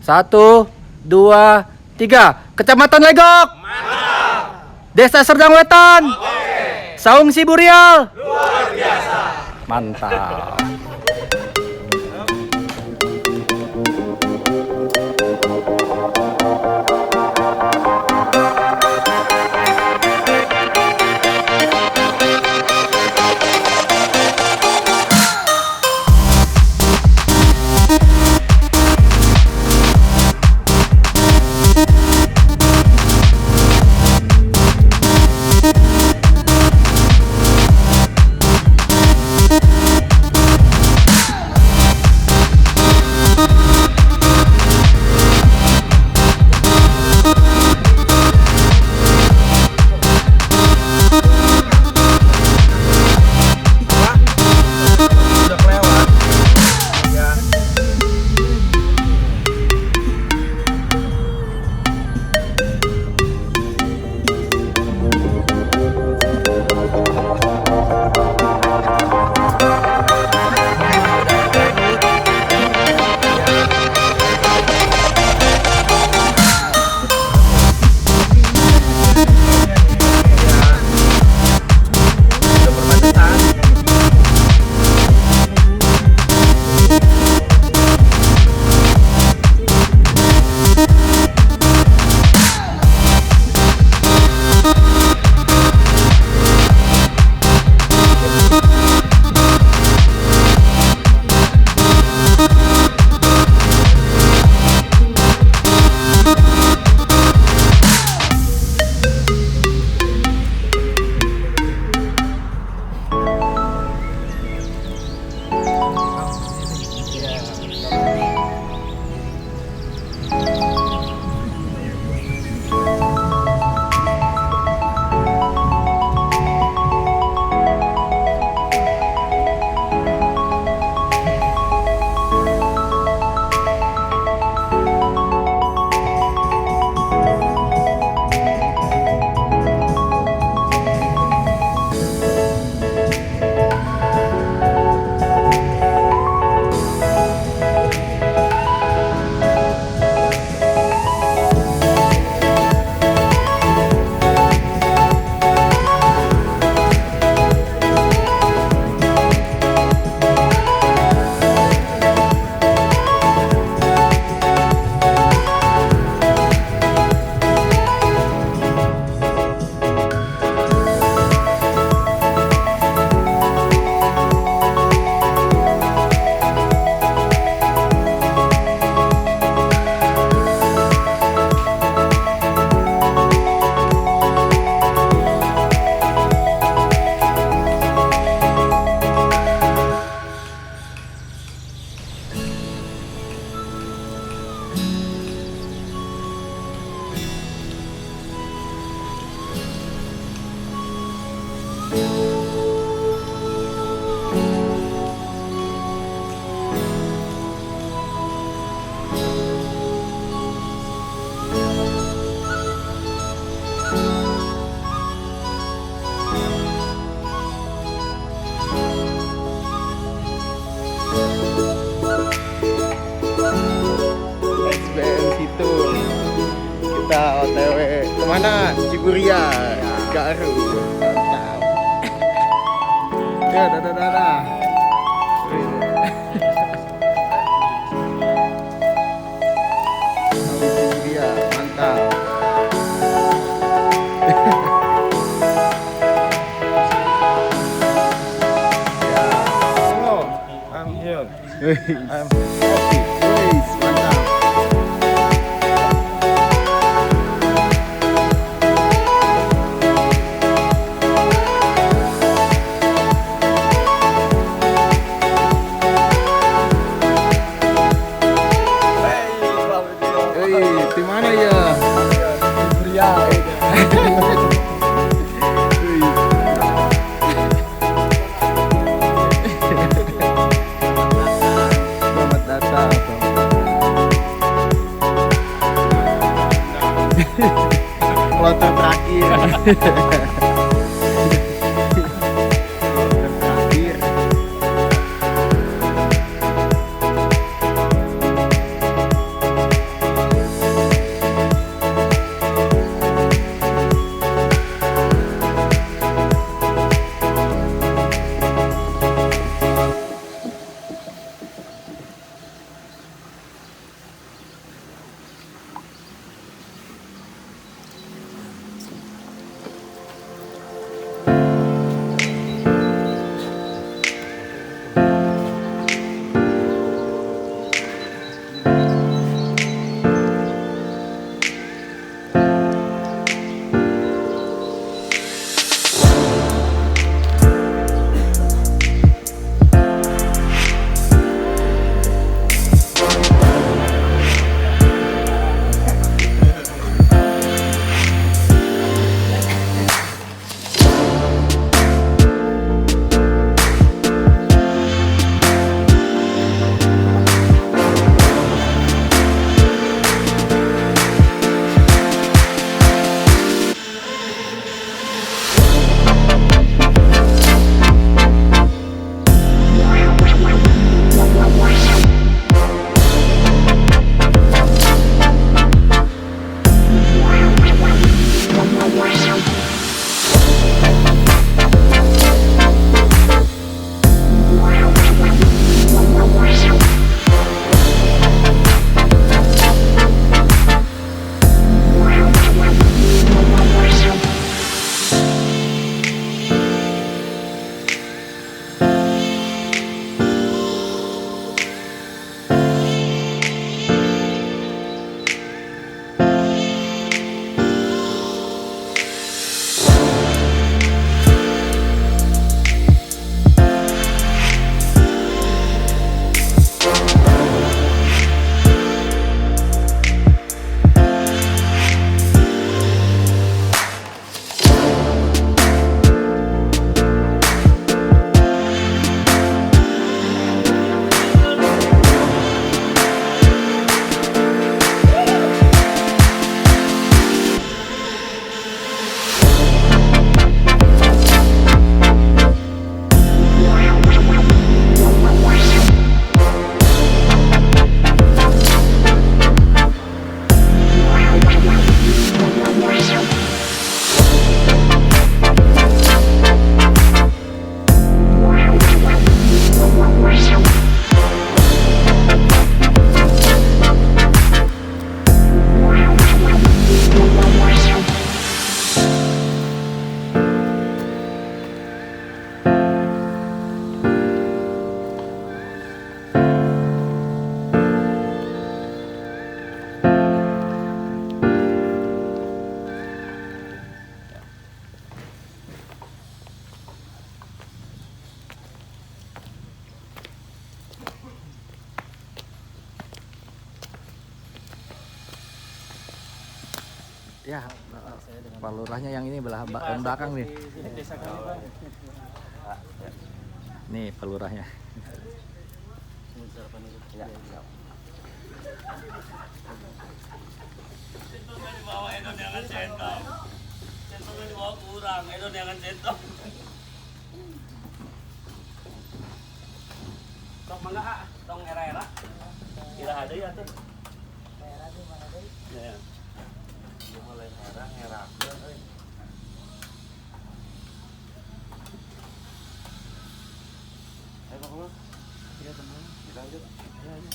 1, 2, 3. Kecamatan Legok. Mantap. Desa Serdang Wetan. Oke. Saung Siburial. Luar biasa. Mantap. Kita OTW kemana? Ciburia, Garut. Mantap. Ya, dadah. Ciburia, mantap. Hello, I'm here. I'm Wis, mantap. Di mana ya? Ciburia. Selamat datang. Kloter terakhir. Kloter terakhir. Ya, Pak Lurahnya yang ini yang belakang nih. Nih Pak Lurahnya. Dibawa Edo jangan centong. Centongnya dibawa kurang, Edo jangan centong. Tok mangga ah, tong era-era. Kira ada ya tuh. Era di mana deui? Ya. Dia mulai era euy. Ayo Pak Lur. Iya teman. Kita lanjut. Ya, ya.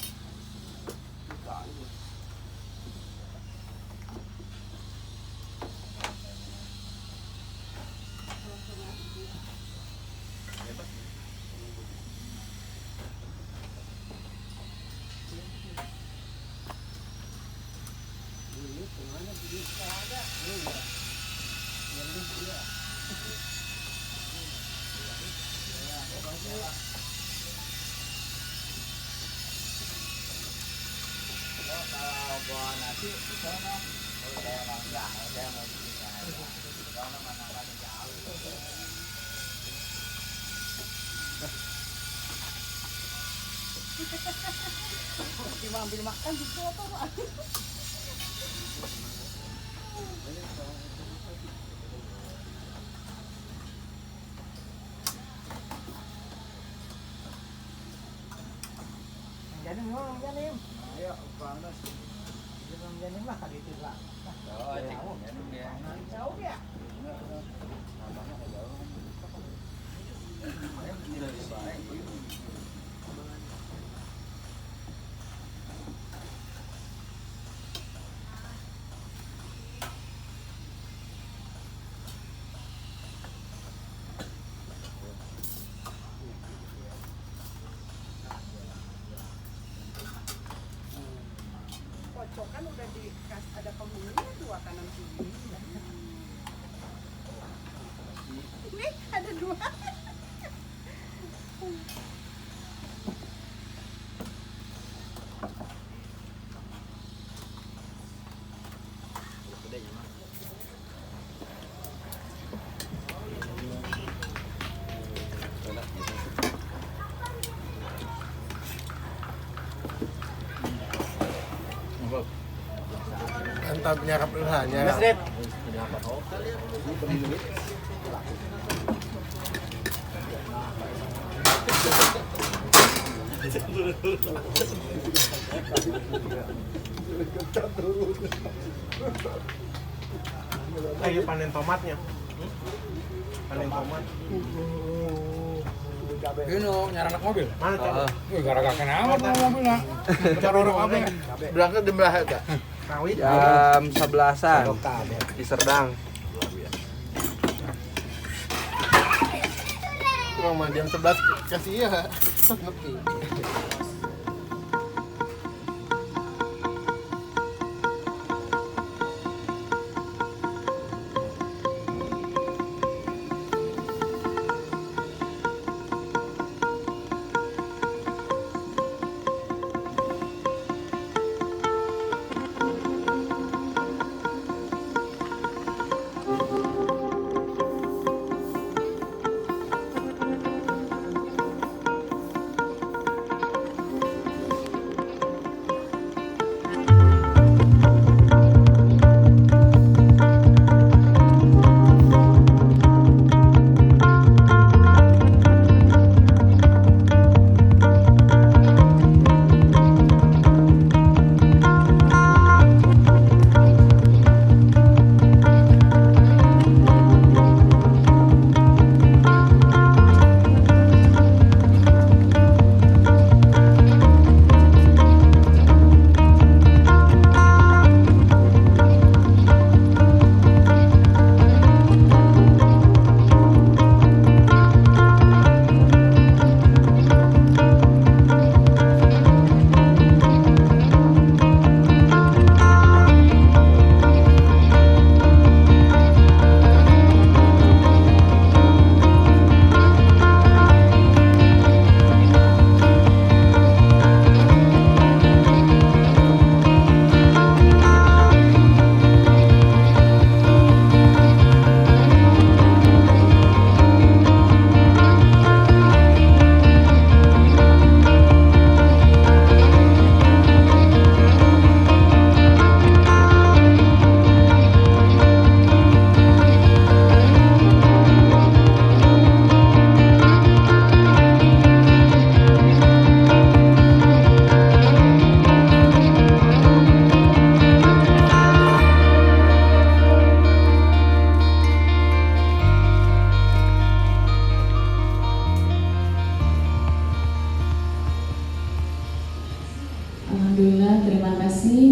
Ambil makan gitu apa Pak? Janim ngomong janim. Ayo, panas. Janim lah kali itu lah. Oh, janim dia. Jauh ya? Kan udah dikasih ada penghuninya 2 kanan kiri. Nih ada 2. Mantap nyarap lehanya. Lagi panen tomatnya. Panen tomat. Ini nyara anak mobil. Mana coba? Gara-gara kenapa tuh mobilnya? Cara orang apa? Berangkat di belah ada. Sawit. Jam 11-an di Serdang. Kurang mah jam 11 kasih ya. Ngerti.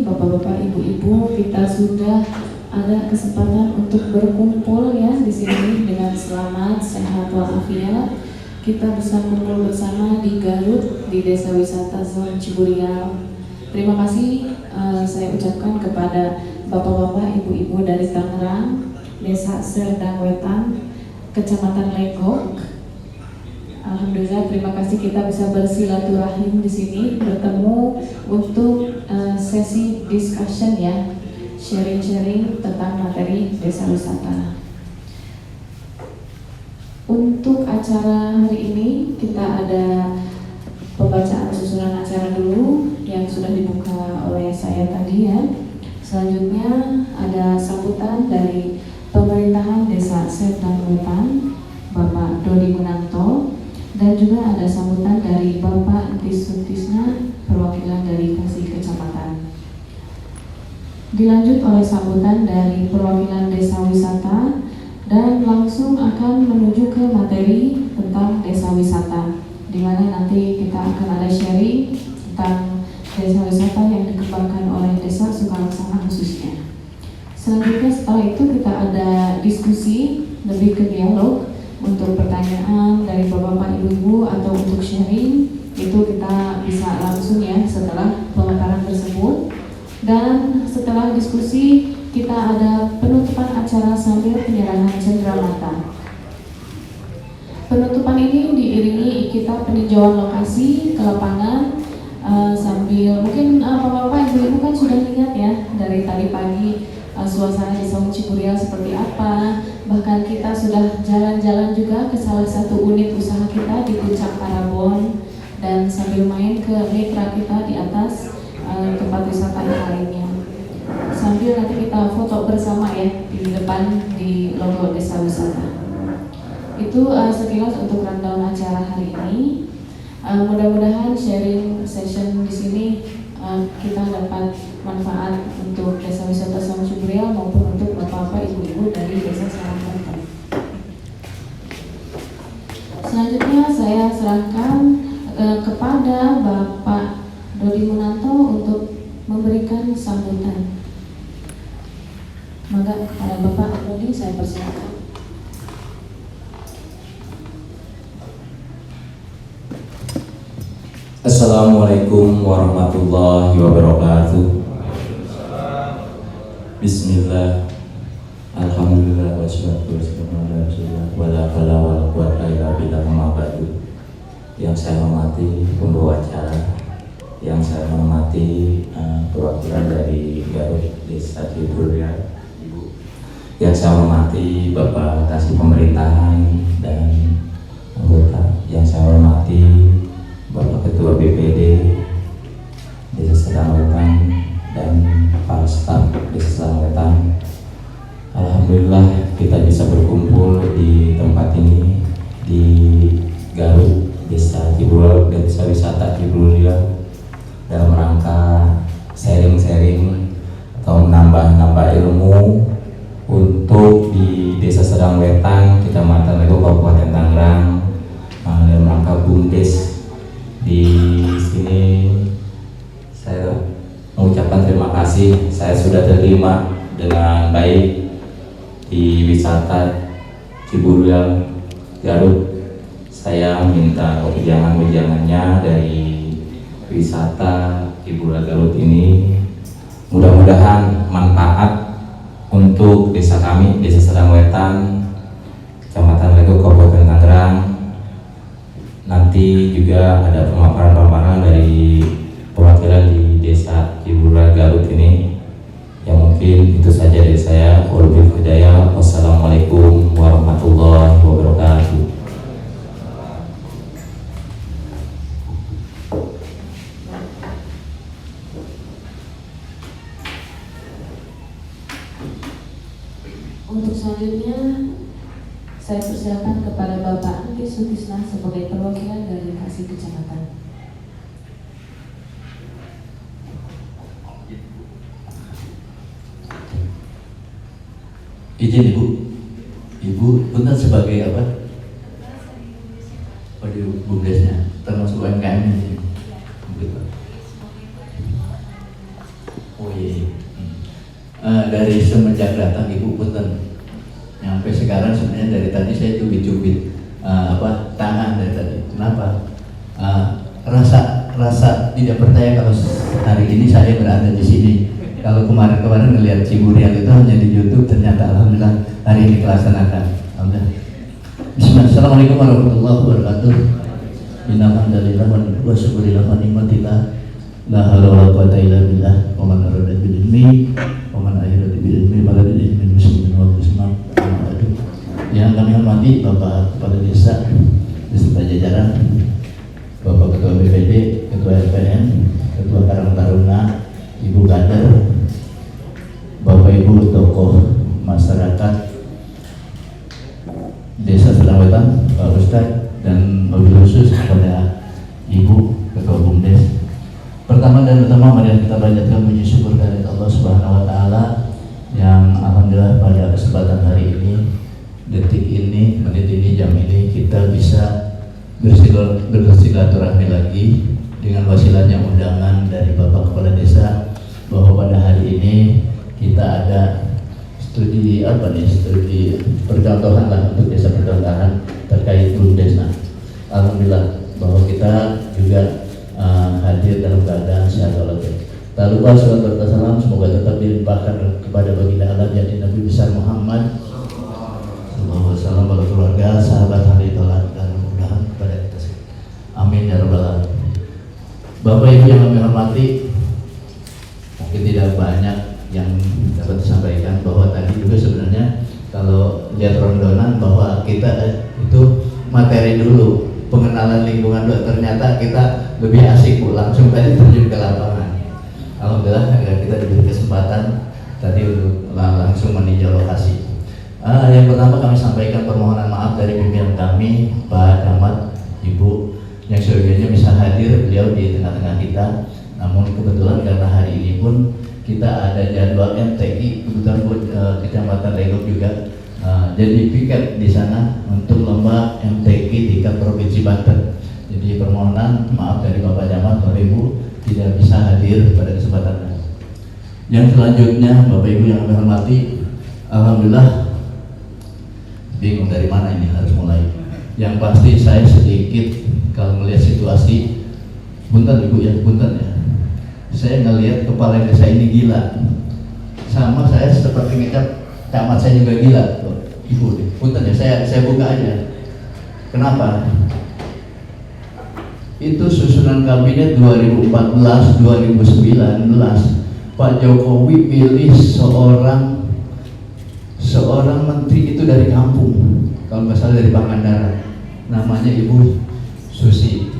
Bapak-bapak, Ibu-ibu, kita sudah ada kesempatan untuk berkumpul ya di sini dengan selamat, sehat walafiat. Kita bisa kumpul bersama di Garut di Desa Wisata Zon Ciburial. Terima kasih saya ucapkan kepada Bapak-bapak, Ibu-ibu dari Tangerang, Desa Serdang Wetan, Kecamatan Legok. Alhamdulillah, terima kasih kita bisa bersilaturahim di sini, bertemu untuk sesi discussion ya, sharing-sharing tentang materi desa wisata. Untuk acara hari ini kita ada pembacaan susunan acara dulu yang sudah dibuka oleh saya tadi ya. Selanjutnya ada sambutan dari pemerintahan Desa Serdang Wetan, Bapak Dodi Munanto, dan juga ada sambutan dari Bapak Entis Sutisna, perwakilan dari Kasih Kecamatan. Dilanjut oleh sambutan dari perwakilan desa wisata dan langsung akan menuju ke materi tentang desa wisata, di mana nanti kita akan ada sharing tentang desa wisata yang dikembangkan oleh Desa Sukalaksana khususnya. Selanjutnya setelah itu kita ada diskusi, lebih ke dialog, untuk pertanyaan dari bapak-bapak, ibu-ibu atau untuk sharing itu kita bisa langsung ya setelah pemaparan tersebut. Dan setelah diskusi kita ada penutupan acara sambil penyerahan cenderamata. Penutupan ini diiringi kita peninjauan lokasi ke lapangan sambil mungkin bapak-bapak, ibu-ibu kan sudah lihat ya dari tadi pagi suasana di Zon Ciburial seperti apa. Bahkan kita sudah jalan-jalan juga ke salah satu unit usaha kita di Puncak Parabon dan sambil main ke mitra kita di atas tempat wisata yang lainnya. Sambil nanti kita foto bersama ya di depan di logo desa wisata. Itu sekilas untuk rundown acara hari ini. Mudah-mudahan sharing session di sini kita dapat manfaat untuk desa wisata Zon Ciburial maupun untuk bapak-bapak, ibu-ibu dari desa Sarangkota. Selanjutnya saya serahkan kepada Bapak Dodi Munanto untuk memberikan sambutan. Maka kepada Bapak Dodi saya persilakan. Assalamualaikum warahmatullahi wabarakatuh. Bismillah, alhamdulillah, wassalatu wassalamu ala rasulillah, wala hawla wala quwwata illa billah, amma ba'du. Yang saya hormati pembawa acara, yang saya hormati perwakilan dari Garut Desa Ciburial, Ibu, yang saya hormati Bapak Kasih Pemerintahan dan anggota, yang saya hormati Bapak Ketua BPD Desa Serdang Wetan dan para staf Desa Serdang Wetan. Alhamdulillah kita bisa berkumpul di tempat ini di Garut Desa Ciburial, Desa Wisata Ciburial, dalam rangka sharing-sharing atau menambah ilmu untuk di Desa Serdang Wetan, Kecamatan Legok, Kabupaten Tangerang, dalam rangka BUMDes. Di sini saya mengucapkan terima kasih, saya sudah terima dengan baik di wisata Ciburial Garut. Saya minta wejangan-wejangannya dari wisata Ciburial Garut ini, mudah-mudahan manfaat untuk desa kami, Desa Serdang Wetan, Kecamatan Legok, Kabupaten Tangerang. Nanti juga ada pemaparan-pemaparan dari perwakilan di Desa Ciburial Garut ini. Yang mungkin itu saja dari saya. Wabillahi hidayah. Wassalamualaikum warahmatullahi wabarakatuh. Untuk selanjutnya saya persilakan kepada Bapak Entis Sutisna sebagai perwakilan dari Kasih Kecamatan. Izin Ibu benar sebagai apa? Oh, di BUMDesnya termasuk UMKM ini. Oh iya. Dari semenjak datang Ibu punten sampai sekarang sebenarnya dari tadi saya cubit-cubit tangan dari tadi. Kenapa? Rasa tidak percaya kalau hari ini saya berada di sini. Kalau kemarin ngelihat Ciburial itu hanya di YouTube, ternyata alhamdulillah hari ini dilaksanakan. Alhamdulillah. Bismillahirrahmanirrahim. Assalamualaikum warahmatullahi wabarakatuh. Innalhamdulillah wa syukurillah wa ni'matillah. La haula wala quwata illa billah. Wa man arada bil ilmi wa man ahyara bil ilmi wa la bil ilmi muslimin wal muslimat. Yang kami hormati Bapak Kepala Desa beserta jajaran, Bapak Ketua BPD, Ketua RPN, Ketua Karang Taruna, Ibu Kader, Bapak Ibu tokoh masyarakat Desa Sedang Wetan, Pak Ustadz, dan mobil khusus kepada Ibu Ketua BUMDes. Pertama dan utama mari kita panjatkan puji syukur kepada Allah Subhanahu wa taala yang alhamdulillah pada kesempatan hari ini, detik ini, menit ini, jam ini kita bisa bersilaturahmi lagi dengan wasilahnya undangan dari Bapak Kepala Desa bahwa pada hari ini kita ada studi percontohan lah untuk desa percontohan terkait BUMDes. Alhamdulillah bahwa kita juga hadir dalam keadaan sehat walafiat. Tak lupa salawat dan salam semoga tetap dilimpahkan kepada baginda Allah jadi Nabi besar Muhammad sallallahu alaihi wasallam, pada keluarga, sahabat, ahli tauhid dan mudah-mudahan kepada kita semua. Amin ya rabbal alamin. Bapak Ibu yang kami hormati, mungkin tidak banyak yang dapat disampaikan bahwa tadi juga sebenarnya kalau lihat rondonan bahwa kita itu materi dulu, pengenalan lingkungan dulu, ternyata kita lebih asik langsung tadi terjun ke lapangan. Alhamdulillah kita diberi kesempatan tadi untuk langsung meninjau lokasi. Yang pertama kami sampaikan permohonan maaf dari pimpinan kami, Pak Camat, Ibu yang seyogianya bisa hadir beliau di tengah-tengah kita. Namun kebetulan karena hari ini pun kita ada jadwal MTQ kebetulan Kecamatan Legok juga jadi piket di sana untuk lomba MTQ tingkat Provinsi Banten. Jadi permohonan maaf dari Bapak Camat, Bapak Ibu tidak bisa hadir pada kesempatan. Yang selanjutnya Bapak Ibu yang kami hormati, alhamdulillah bingung dari mana ini harus mulai. Yang pasti saya sedikit kalau melihat situasi, punten Ibu ya, punten ya. Saya ngelihat kepala desa ini gila. Sama saya seperti ngecap camat saya juga gila. Ibu, punten ya, saya buka aja. Kenapa? Itu susunan kabinet 2014-2019 Pak Jokowi pilih seorang menteri itu dari kampung, kalau nggak salah dari Pangandaran, namanya Ibu Susi.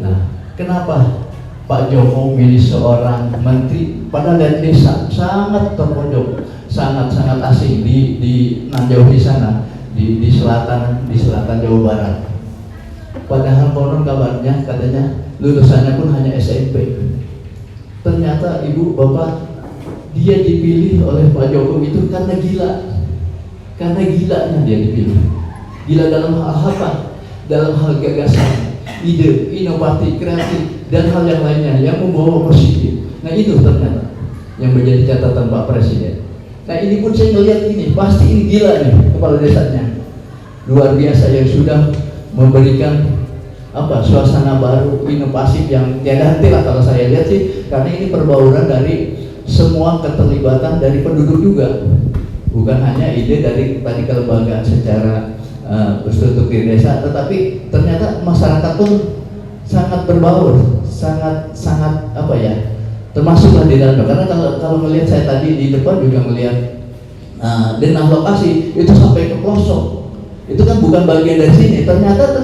Nah, kenapa Pak Jokowi milih seorang menteri padahal dari desa sangat terpojok, sangat asing di Nanjau di sana, di selatan Jawa Barat. Padahal konon kabarnya katanya lulusannya pun hanya SMP. Ternyata Ibu Bapak dia dipilih oleh Pak Jokowi itu karena gila. Karena gilanya dia dipilih. Gila dalam hal apa? Dalam hal gagasan, ide, inovatif, kreatif, dan hal yang lainnya yang membawa positif. Nah itu ternyata yang menjadi catatan Pak Presiden. Nah ini pun saya melihat ini, pasti ini gila nih kepala desanya. Luar biasa yang sudah memberikan suasana baru, inovasi yang tiada henti lah kalau saya lihat sih, karena ini perbauran dari semua keterlibatan dari penduduk juga, bukan hanya ide dari tadi kelembagaan secara struktur di desa, tetapi ternyata masyarakat pun sangat berbaur, sangat termasuklah di dalamnya. Karena kalau melihat saya tadi di depan juga melihat denah lokasi itu sampai ke pelosok, itu kan bukan bagian dari sini, ternyata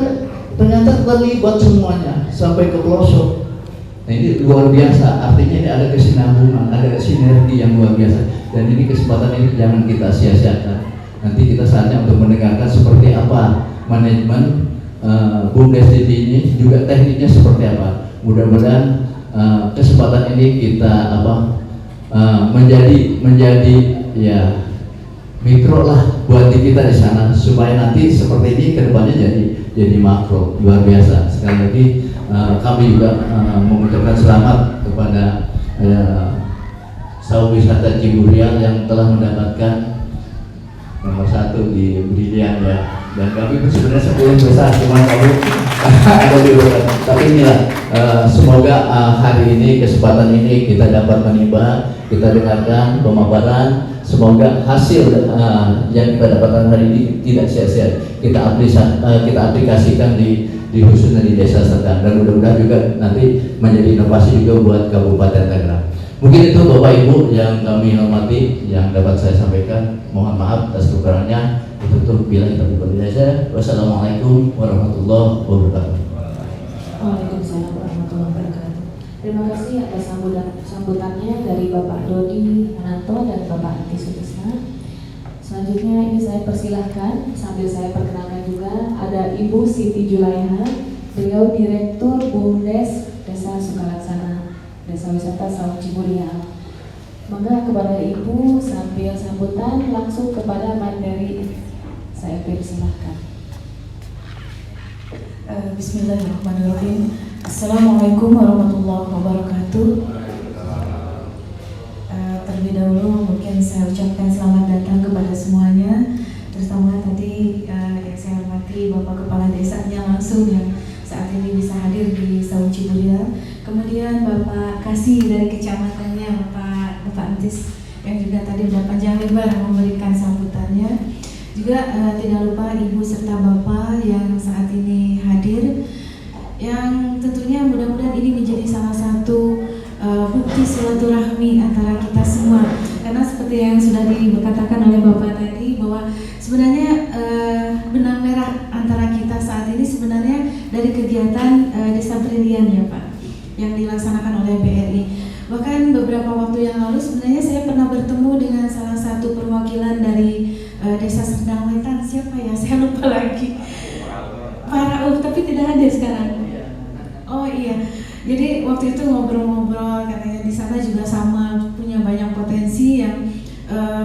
terlibat semuanya sampai ke pelosok. Nah ini luar biasa, artinya ini ada kesinambungan, ada sinergi yang luar biasa, dan ini kesempatan ini jangan kita sia-siakan. Nanti kita saatnya untuk mendengarkan seperti apa manajemen BUMDes ini, juga tekniknya seperti apa. Mudah-mudahan kesempatan ini kita menjadi ya mikro lah buat kita di sana, supaya nanti seperti ini kedepannya jadi makro. Luar biasa. Sekali lagi kami juga mengucapkan selamat kepada Saung Wisata Ciburial yang telah mendapatkan nomor 1 di Brilian ya. Dan kami sebenarnya 10 besar, cuma kami ada di luar. Tapi inilah semoga hari ini, kesempatan ini kita dapat menimba, kita dengarkan pemaparan. Semoga hasil yang kita dapatkan hari ini tidak sia-sia. Kita aplikasikan di khususnya di Desa Serdang, dan mudah-mudahan juga nanti menjadi inovasi juga buat Kabupaten Tangerang. Mungkin itu Bapak Ibu yang kami hormati yang dapat saya sampaikan. Mohon maaf atas kekurangannya. Itu bila kita berbicara. Wassalamualaikum warahmatullahi wabarakatuh. Waalaikumsalam warahmatullahi wabarakatuh. Terima kasih atas sambutannya dari Bapak Dodi Ananto dan Bapak Andi Sutisna. Selanjutnya ini saya persilahkan sambil saya perkenalkan juga ada Ibu Siti Julaiha, beliau Direktur BUMDes Desa Sukalaksana, Desa Wisata Saung Ciburial. Maka kepada Ibu sambil sambutan langsung kepada materi, saya persilahkan. Bismillahirrahmanirrahim. Assalamualaikum warahmatullahi wabarakatuh. Terlebih dahulu mungkin saya ucapkan selamat datang kepada semuanya, terutama tadi yang saya hormati Bapak Kepala Desanya langsung yang saat ini bisa hadir di Saung Ciburial. Kemudian Bapak Kasih dari kecamatannya, Bapak Antis yang juga tadi sudah panjang lebar memberikan sambutannya. Juga tidak lupa Ibu serta Bapak yang saat ini hadir, yang tentunya mudah-mudahan ini menjadi salah satu bukti silaturahmi antara kita semua. Karena seperti yang sudah dikatakan oleh Bapak tadi bahwa sebenarnya benang merah antara kita saat ini sebenarnya dari kegiatan Desa Brilian ya Pak, yang dilaksanakan oleh BRI. Bahkan beberapa waktu yang lalu sebenarnya saya pernah bertemu dengan salah satu perwakilan dari Desa Serdang Wetan, siapa ya? Saya lupa lagi. Pak Rauf, tapi tidak hadir sekarang. Oh iya, jadi waktu itu ngobrol-ngobrol, katanya di sana juga sama punya banyak potensi yang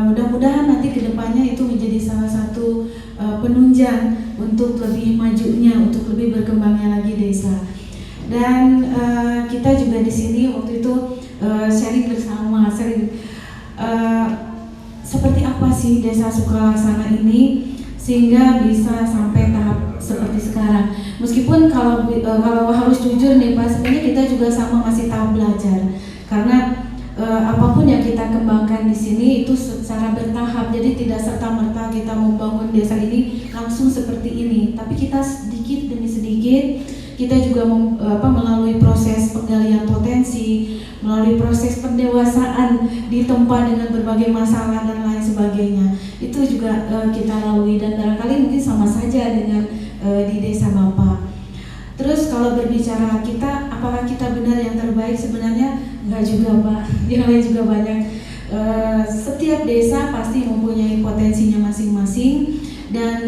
mudah-mudahan nanti kedepannya itu menjadi salah satu penunjang untuk lebih majunya, untuk lebih berkembangnya lagi desa. Dan kita juga di sini waktu itu sharing bersama, seperti apa sih Desa Sukalaksana ini sehingga bisa sampai tahap seperti sekarang. Meskipun kalau harus jujur nih Pak, sebenarnya kita juga sama masih tahap belajar. Karena apapun yang kita kembangkan di sini itu secara bertahap. Jadi tidak serta-merta kita membangun desa ini langsung seperti ini. Tapi kita sedikit demi sedikit kita juga melalui proses penggalian potensi, melalui proses pendewasaan ditempa dengan berbagai masalah dan lain sebagainya. Itu juga kita lalui dan barangkali mungkin sama saja dengan di desa Bapak. Terus kalau berbicara kita, apakah kita benar yang terbaik? Sebenarnya enggak juga Pak, yang lain juga banyak. Setiap desa pasti mempunyai potensinya masing-masing dan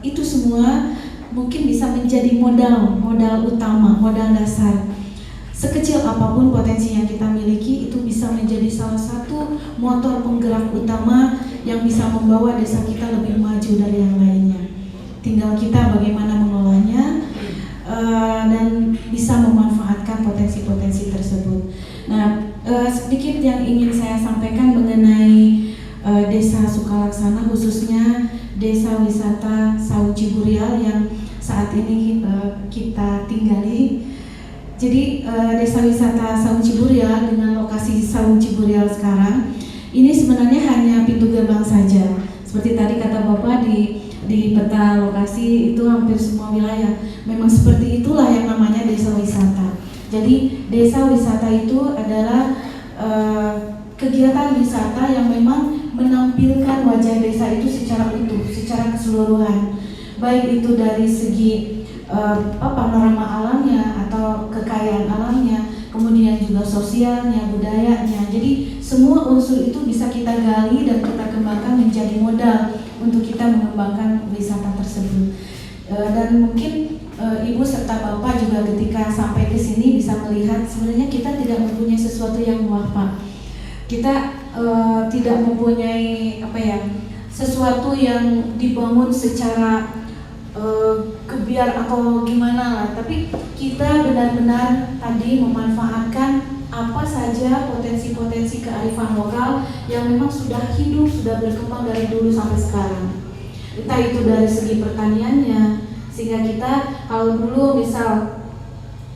itu semua mungkin bisa menjadi modal utama, modal dasar. Sekecil apapun potensi yang kita miliki itu bisa menjadi salah satu motor penggerak utama yang bisa membawa desa kita lebih maju dari yang lainnya. Tinggal kita bagaimana mengolahnya dan bisa memanfaatkan potensi-potensi tersebut. Nah, sedikit yang ingin saya sampaikan mengenai Desa Sukalaksana, khususnya Desa Wisata Saung Ciburial yang saat ini kita tinggali. Jadi Desa Wisata Saung Ciburial dengan lokasi Saung Ciburial sekarang ini sebenarnya hanya pintu gerbang saja. Seperti tadi kata Bapak di peta lokasi itu hampir semua wilayah. Memang seperti itulah yang namanya desa wisata. Jadi desa wisata itu adalah kegiatan wisata yang memang menampilkan wajah desa itu secara utuh, secara keseluruhan. Baik itu dari segi panorama alamnya atau kekayaan alamnya, kemudian juga sosialnya, budayanya. Jadi semua unsur itu bisa kita gali dan kita kembangkan menjadi modal untuk kita mengembangkan wisata tersebut. Dan mungkin Ibu serta Bapak juga ketika sampai ke sini bisa melihat sebenarnya kita tidak mempunyai sesuatu yang wah Pak. Kita tidak mempunyai sesuatu yang dibangun secara kebiar atau gimana lah, tapi kita benar-benar tadi memanfaatkan apa saja potensi-potensi kearifan lokal yang memang sudah hidup, sudah berkembang dari dulu sampai sekarang. Entah itu dari segi pertaniannya, sehingga kita kalau dulu misal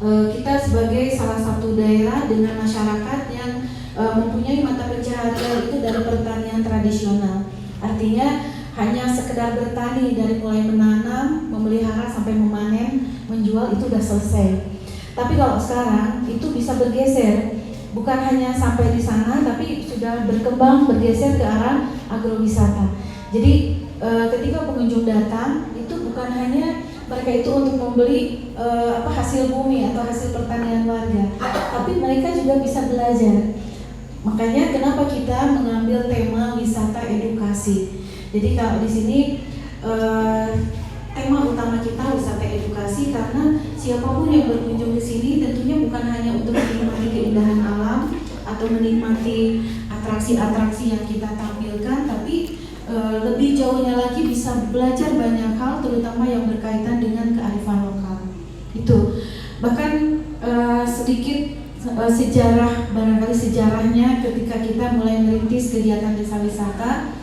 kita sebagai salah satu daerah dengan masyarakat yang mempunyai mata pencaharian itu dari pertanian tradisional. Artinya hanya sekedar bertani dari mulai menanam, memelihara sampai memanen, menjual itu udah selesai. Tapi kalau sekarang itu bisa bergeser, bukan hanya sampai di sana, tapi sudah berkembang bergeser ke arah agrowisata. Jadi ketika pengunjung datang itu bukan hanya mereka itu untuk membeli hasil bumi atau hasil pertanian warga, tapi mereka juga bisa belajar. Makanya kenapa kita mengambil tema wisata edukasi. Jadi kalau di sini tema utama kita wisata edukasi, karena siapapun yang berkunjung di sini tentunya bukan hanya untuk menikmati keindahan alam atau menikmati atraksi-atraksi yang kita tampilkan, tapi lebih jauhnya lagi bisa belajar banyak hal, terutama yang berkaitan dengan kearifan lokal. Itu bahkan sedikit sejarah, barangkali sejarahnya ketika kita mulai merintis kegiatan desa wisata.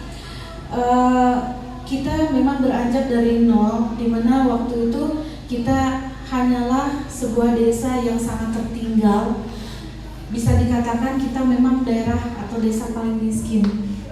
Kita memang beranjak dari nol, di mana waktu itu kita hanyalah sebuah desa yang sangat tertinggal. Bisa dikatakan kita memang daerah atau desa paling miskin.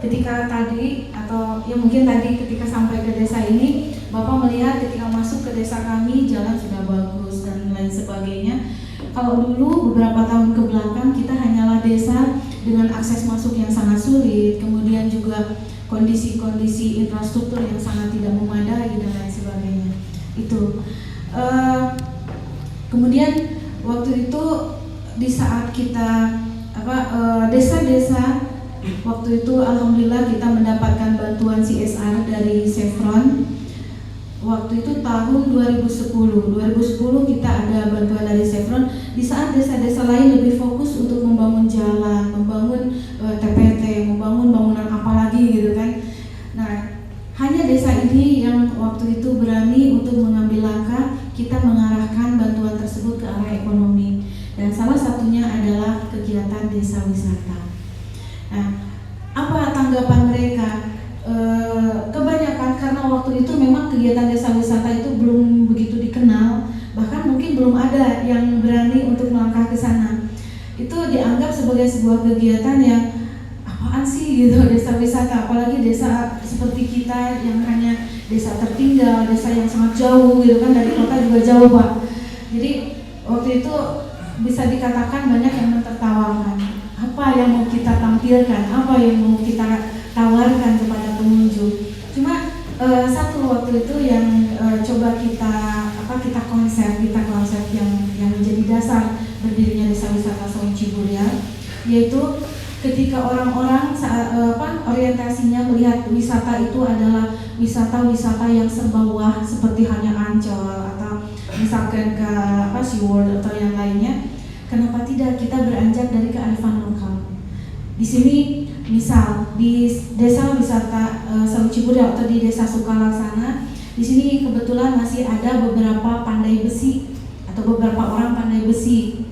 Ketika tadi atau ya mungkin tadi ketika sampai ke desa ini, Bapak melihat ketika masuk ke desa kami jalan sudah bagus dan lain sebagainya. Kalau dulu beberapa tahun ke belakang kita hanyalah desa dengan akses masuk yang sangat sulit, kemudian juga kondisi-kondisi infrastruktur yang sangat tidak memadai dan lain sebagainya. Itu. Kemudian waktu itu di saat kita desa-desa waktu itu alhamdulillah kita mendapatkan bantuan CSR dari Chevron. Waktu itu tahun 2010 kita ada bantuan dari Chevron. Di saat desa-desa lain lebih fokus untuk membangun jalan, membangun TPT, membangun bangunan apa lagi gitu kan. Nah, hanya desa ini yang waktu itu berani untuk mengambil langkah, kita mengarahkan bantuan tersebut ke arah ekonomi. Dan salah satunya adalah kegiatan desa wisata. Nah, apa tanggapan mereka? Kebanyakan karena waktu itu memang kegiatan desa wisata itu belum begitu dikenal, bahkan mungkin belum ada yang berani untuk melangkah ke sana. Itu dianggap sebagai sebuah kegiatan yang apaan sih gitu, desa wisata, apalagi desa seperti kita yang hanya desa tertinggal, desa yang sangat jauh gitu kan, dari kota juga jauh Pak. Jadi waktu itu bisa dikatakan banyak yang menertawakan. Apa yang mau kita tampilkan, apa yang mau kita tawarkan kepada pengunjung. Cuma satu waktu itu yang coba kita konsep yang menjadi dasar berdirinya desa wisata Saung Ciburial, yaitu ketika orang-orang orientasinya melihat wisata itu adalah wisata-wisata yang serba wah seperti hanya Ancol atau misalkan ke SeaWorld atau yang lainnya. Kenapa tidak kita beranjak dari kearifan lokal? Di sini misal di desa wisata Saung Ciburial atau di desa Sukalaksana, di sini kebetulan masih ada beberapa pandai besi atau beberapa orang pandai besi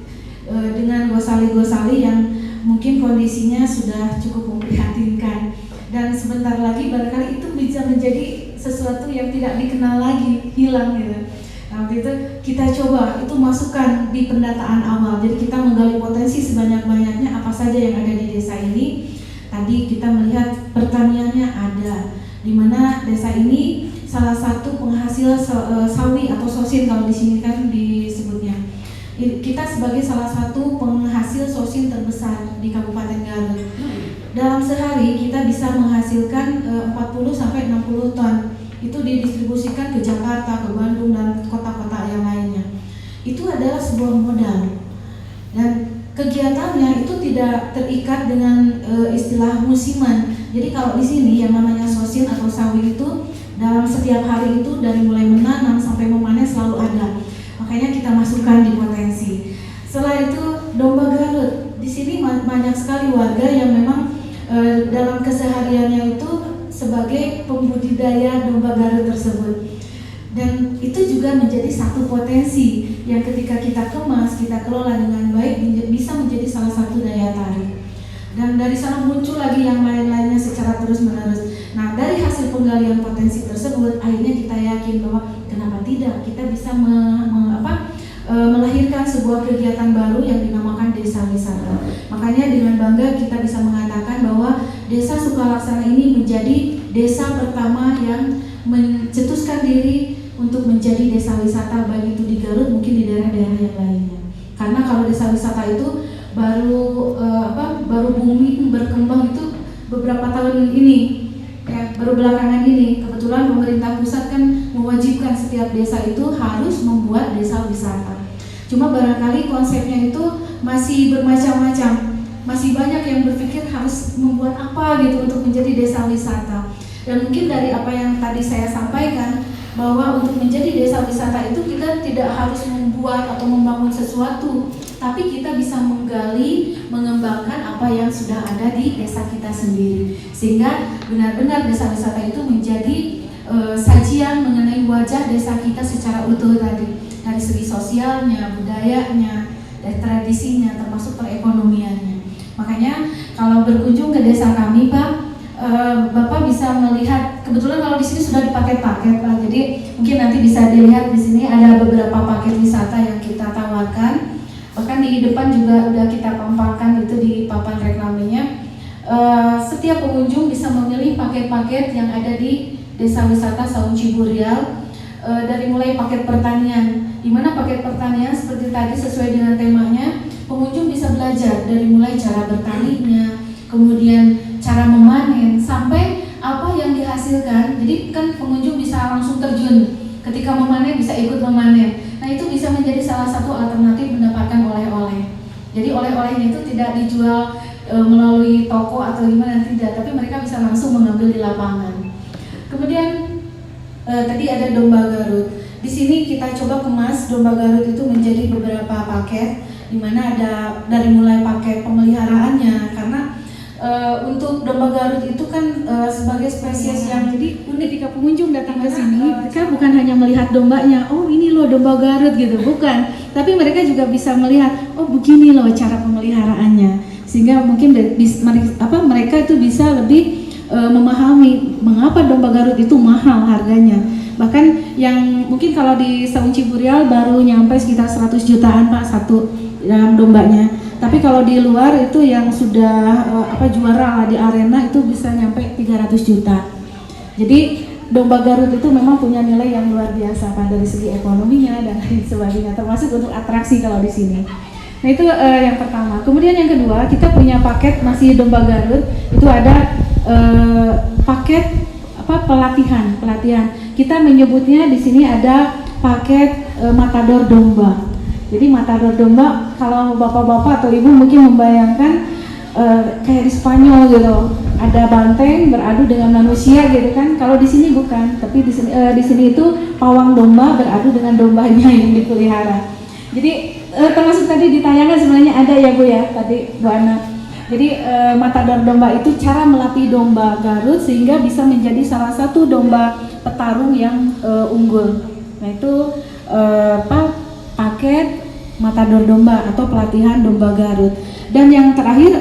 dengan gosali-gosali yang mungkin kondisinya sudah cukup memprihatinkan, dan sebentar lagi barangkali itu bisa menjadi sesuatu yang tidak dikenal lagi, hilang gitu. Nah, waktu itu kita coba itu masukkan di pendataan awal. Jadi kita menggali potensi sebanyak-banyaknya apa saja yang ada di desa ini. Tadi kita melihat pertaniannya ada, di mana desa ini salah satu penghasil sawi atau sosin kalau di sini kan disebutnya. Kita sebagai salah satu penghasil sosin terbesar di Kabupaten Garut. Dalam sehari kita bisa menghasilkan 40 sampai 60 ton. Itu didistribusikan ke Jakarta, ke Bandung, dan kota-kota yang lainnya. Itu adalah sebuah modal. Dan kegiatannya itu tidak terikat dengan istilah musiman. Jadi kalau di sini yang namanya sosin atau sawi itu dalam setiap hari itu dari mulai menanam sampai memanen selalu ada. Makanya kita masukkan di potensi. Setelah itu domba Garut. Di sini banyak sekali warga yang memang dalam kesehariannya itu sebagai pembudidaya domba Garut tersebut. Dan itu juga menjadi satu potensi yang ketika kita kemas, kita kelola dengan baik bisa menjadi salah satu daya tarik. Dan dari sana muncul lagi yang lain-lainnya secara terus-menerus. Nah, dari hasil penggalian potensi tersebut, akhirnya kita yakin bahwa kenapa tidak kita bisa melahirkan sebuah kegiatan baru yang dinamakan desa wisata. Makanya dengan bangga kita bisa mengatakan bahwa Desa Sukalaksana ini menjadi desa pertama yang mencetuskan diri untuk menjadi desa wisata, baik itu di Garut mungkin di daerah-daerah yang lainnya. Karena kalau desa wisata itu baru booming berkembang itu beberapa tahun ini, ya, baru belakangan ini. Kebetulan pemerintah pusat kan mewajibkan setiap desa itu harus membuat desa wisata. Cuma barangkali konsepnya itu masih bermacam-macam, masih banyak yang berpikir harus membuat apa gitu untuk menjadi desa wisata. Dan mungkin dari apa yang tadi saya sampaikan, bahwa untuk menjadi desa wisata itu kita tidak harus membuat atau membangun sesuatu, tapi kita bisa menggali, mengembangkan apa yang sudah ada di desa kita sendiri, sehingga benar-benar desa wisata itu menjadi sajian mengenai wajah desa kita secara utuh tadi, dari segi sosialnya, budayanya, dan tradisinya, termasuk perekonomiannya. Makanya kalau berkunjung ke desa kami, Pak, Bapak bisa melihat, kebetulan kalau di sini sudah dipaket-paket, Pak. Jadi mungkin nanti bisa dilihat di sini ada beberapa paket wisata yang kita tawarkan. Bahkan di depan juga udah kita pampangkan itu di papan reklaminya. Setiap pengunjung bisa memilih paket-paket yang ada di Desa Wisata Saung Ciburial, dari mulai paket pertanian, di mana paket pertanian seperti tadi sesuai dengan temanya, pengunjung bisa belajar dari mulai cara bertaninya, kemudian cara memanen sampai apa yang dihasilkan. Jadi kan pengunjung bisa langsung terjun ketika memanen, bisa ikut memanen. Nah, itu bisa menjadi salah satu alternatif mendapatkan oleh-oleh. Jadi oleh-olehnya itu tidak dijual melalui toko atau gimana, tidak, tapi mereka bisa langsung mengambil di lapangan. Kemudian tadi ada domba Garut. Di sini kita coba kemas domba Garut itu menjadi beberapa paket, di mana ada dari mulai paket pemeliharaannya, karena untuk domba Garut itu kan sebagai spesies yang jadi unik. Ketika pengunjung datang ke sini, mereka bukan hanya melihat dombanya, oh ini loh domba Garut gitu, bukan. Tapi mereka juga bisa melihat, oh begini loh cara pemeliharaannya, sehingga mungkin mereka itu bisa lebih memahami mengapa domba Garut itu mahal harganya. Bahkan yang mungkin kalau di Saung Ciburial baru nyampe sekitar 100 jutaan, Pak, satu dalam dombanya. Tapi kalau di luar itu yang sudah juara di arena itu bisa nyampe 300 juta. Jadi domba Garut itu memang punya nilai yang luar biasa, Pak, dari segi ekonominya dan lain sebagainya, termasuk untuk atraksi kalau di sini. Nah, itu yang pertama. Kemudian yang kedua, kita punya paket masih domba Garut, itu ada paket pelatihan. Kita menyebutnya di sini ada paket matador domba. Jadi matador domba, kalau bapak-bapak atau ibu mungkin membayangkan kayak di Spanyol gitu, ada banteng beradu dengan manusia gitu kan. Kalau di sini bukan, tapi di sini itu pawang domba beradu dengan dombanya yang dipelihara. Jadi termasuk tadi di tayangan sebenarnya ada ya Bu ya, tadi Bu Ana. Jadi matador domba itu cara melatih domba Garut sehingga bisa menjadi salah satu domba petarung yang unggul. Nah, itu paket matador domba atau pelatihan domba Garut. Dan yang terakhir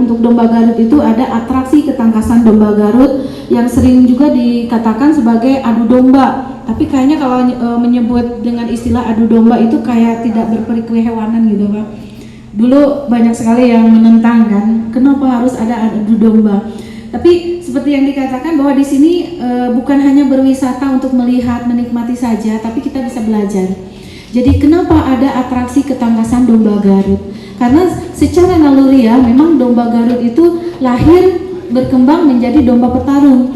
untuk domba Garut itu ada atraksi ketangkasan domba Garut yang sering juga dikatakan sebagai adu domba. Tapi kayaknya kalau menyebut dengan istilah adu domba itu kayak tidak berperikewanan gitu, Pak. Dulu banyak sekali yang menentang kan, kenapa harus ada adu domba. Tapi seperti yang dikatakan bahwa di sini bukan hanya berwisata untuk melihat, menikmati saja, tapi kita bisa belajar. Jadi kenapa ada atraksi ketangkasan domba Garut? Karena secara naluriah memang domba Garut itu lahir berkembang menjadi domba petarung.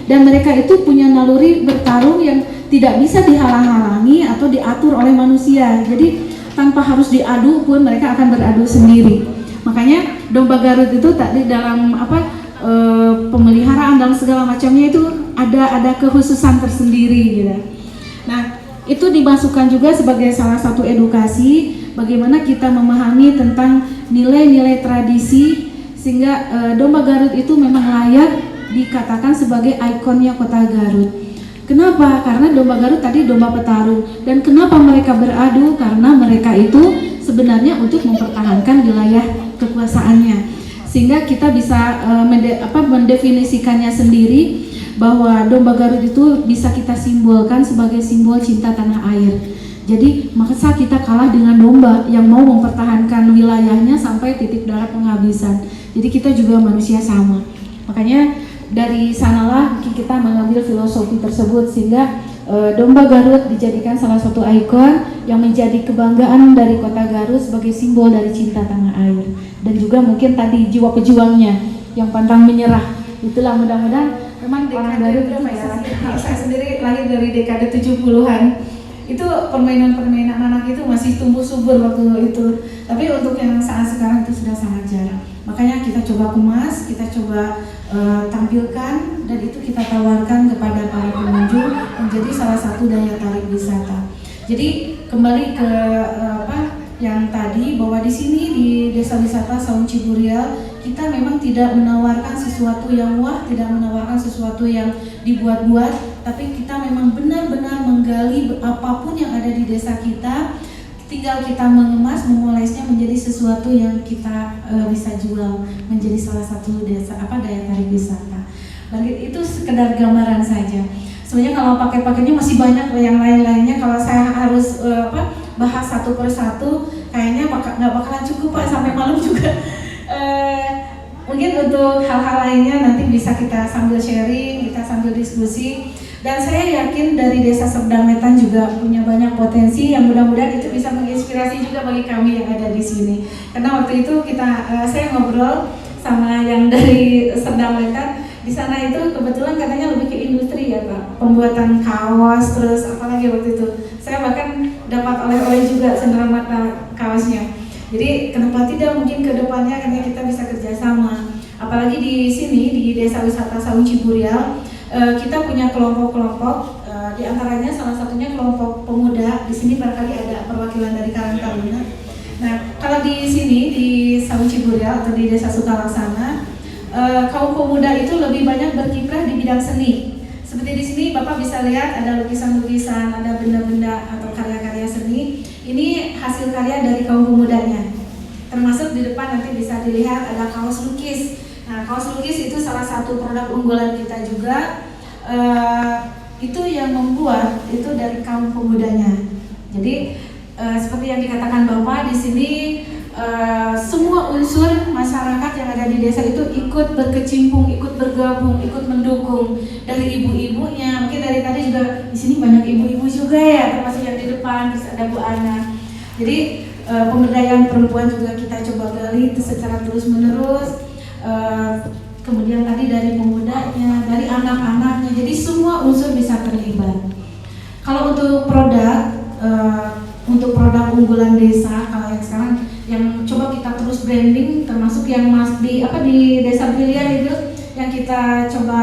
Dan mereka itu punya naluri bertarung yang tidak bisa dihalang-halangi atau diatur oleh manusia. Jadi tanpa harus diadu pun mereka akan beradu sendiri. Makanya domba Garut itu tadi dalam pemeliharaan dan segala macamnya itu ada kekhususan tersendiri gitu. Nah, itu dimasukkan juga sebagai salah satu edukasi bagaimana kita memahami tentang nilai-nilai tradisi sehingga domba Garut itu memang layak dikatakan sebagai ikonnya kota Garut. Kenapa? Karena domba Garut tadi domba petarung. Dan kenapa mereka beradu? Karena mereka itu sebenarnya untuk mempertahankan wilayah kekuasaannya. Sehingga kita bisa mendefinisikannya sendiri bahwa domba Garut itu bisa kita simbolkan sebagai simbol cinta tanah air. Jadi masa kita kalah dengan domba yang mau mempertahankan wilayahnya sampai titik darah penghabisan. Jadi kita juga manusia sama. Makanya dari sanalah kita mengambil filosofi tersebut sehingga domba Garut dijadikan salah satu ikon yang menjadi kebanggaan dari kota Garut sebagai simbol dari cinta tanah air. Dan juga mungkin tadi jiwa pejuangnya yang pantang menyerah. Itulah mudah-mudahan memang orang Garut itu ya. Saya sendiri lahir dari dekade 70-an. Itu permainan-permainan anak itu masih tumbuh subur waktu itu. Tapi untuk yang saat sekarang itu sudah sangat jarang. Makanya kita coba kemas, kita coba tampilkan, dan itu kita tawarkan kepada para pengunjung menjadi salah satu daya tarik wisata. Jadi kembali ke yang tadi, bahwa di sini di Desa Wisata Saung Ciburial kita memang tidak menawarkan sesuatu yang wah, tidak menawarkan sesuatu yang dibuat-buat, tapi kita memang benar-benar menggali apapun yang ada di desa kita. Tinggal kita mengemas, memolesnya menjadi sesuatu yang kita bisa jual, menjadi salah satu desa daya tarik wisata. Bagi itu sekedar gambaran saja. Sebenarnya kalau paket-paketnya masih banyak yang lain-lainnya. Kalau saya harus bahas satu persatu, kayaknya nggak bakalan cukup Pak, sampai malam juga. Mungkin untuk hal-hal lainnya nanti bisa kita sambil sharing, kita sambil diskusi. Dan saya yakin dari Desa Serdang Wetan juga punya banyak potensi yang mudah-mudahan itu bisa menginspirasi juga bagi kami yang ada di sini. Karena waktu itu saya ngobrol sama yang dari Serdang Wetan, di sana itu kebetulan katanya lebih ke industri ya Pak, pembuatan kaos, terus apalagi waktu itu. Saya bahkan dapat oleh-oleh juga cenderamata kaosnya. Jadi kenapa tidak, mungkin ke depannya karena kita bisa kerjasama. Apalagi di sini di Desa Wisata Saung Ciburial, kita punya kelompok-kelompok, di antaranya salah satunya kelompok pemuda. Di sini barangkali ada perwakilan dari Karang Taruna. Nah, kalau di sini di Saung Ciburial atau di Desa Sukalaksana, kaum pemuda itu lebih banyak berkiprah di bidang seni. Seperti di sini Bapak bisa lihat ada lukisan-lukisan, ada benda-benda atau karya-karya seni. Ini hasil karya dari kaum pemudanya. Termasuk di depan nanti bisa dilihat ada kaos lukis. Nah, kaos lukis itu salah satu produk unggulan kita juga. Itu yang membuat itu dari kaum pemudanya. Jadi seperti yang dikatakan Bapak di sini, semua unsur masyarakat yang ada di desa itu ikut berkecimpung, ikut bergabung, ikut mendukung. Dari ibu-ibunya, mungkin dari tadi juga di sini banyak ibu-ibu juga ya, termasuk yang di depan, terus ada Bu Ana. Jadi pemberdayaan perempuan juga kita coba gali itu secara terus-menerus. Kemudian tadi dari pemudanya, dari anak-anaknya, jadi semua unsur bisa terlibat. Kalau untuk produk unggulan desa, kalau yang sekarang yang coba kita terus branding, termasuk yang di Desa Brilian itu yang kita coba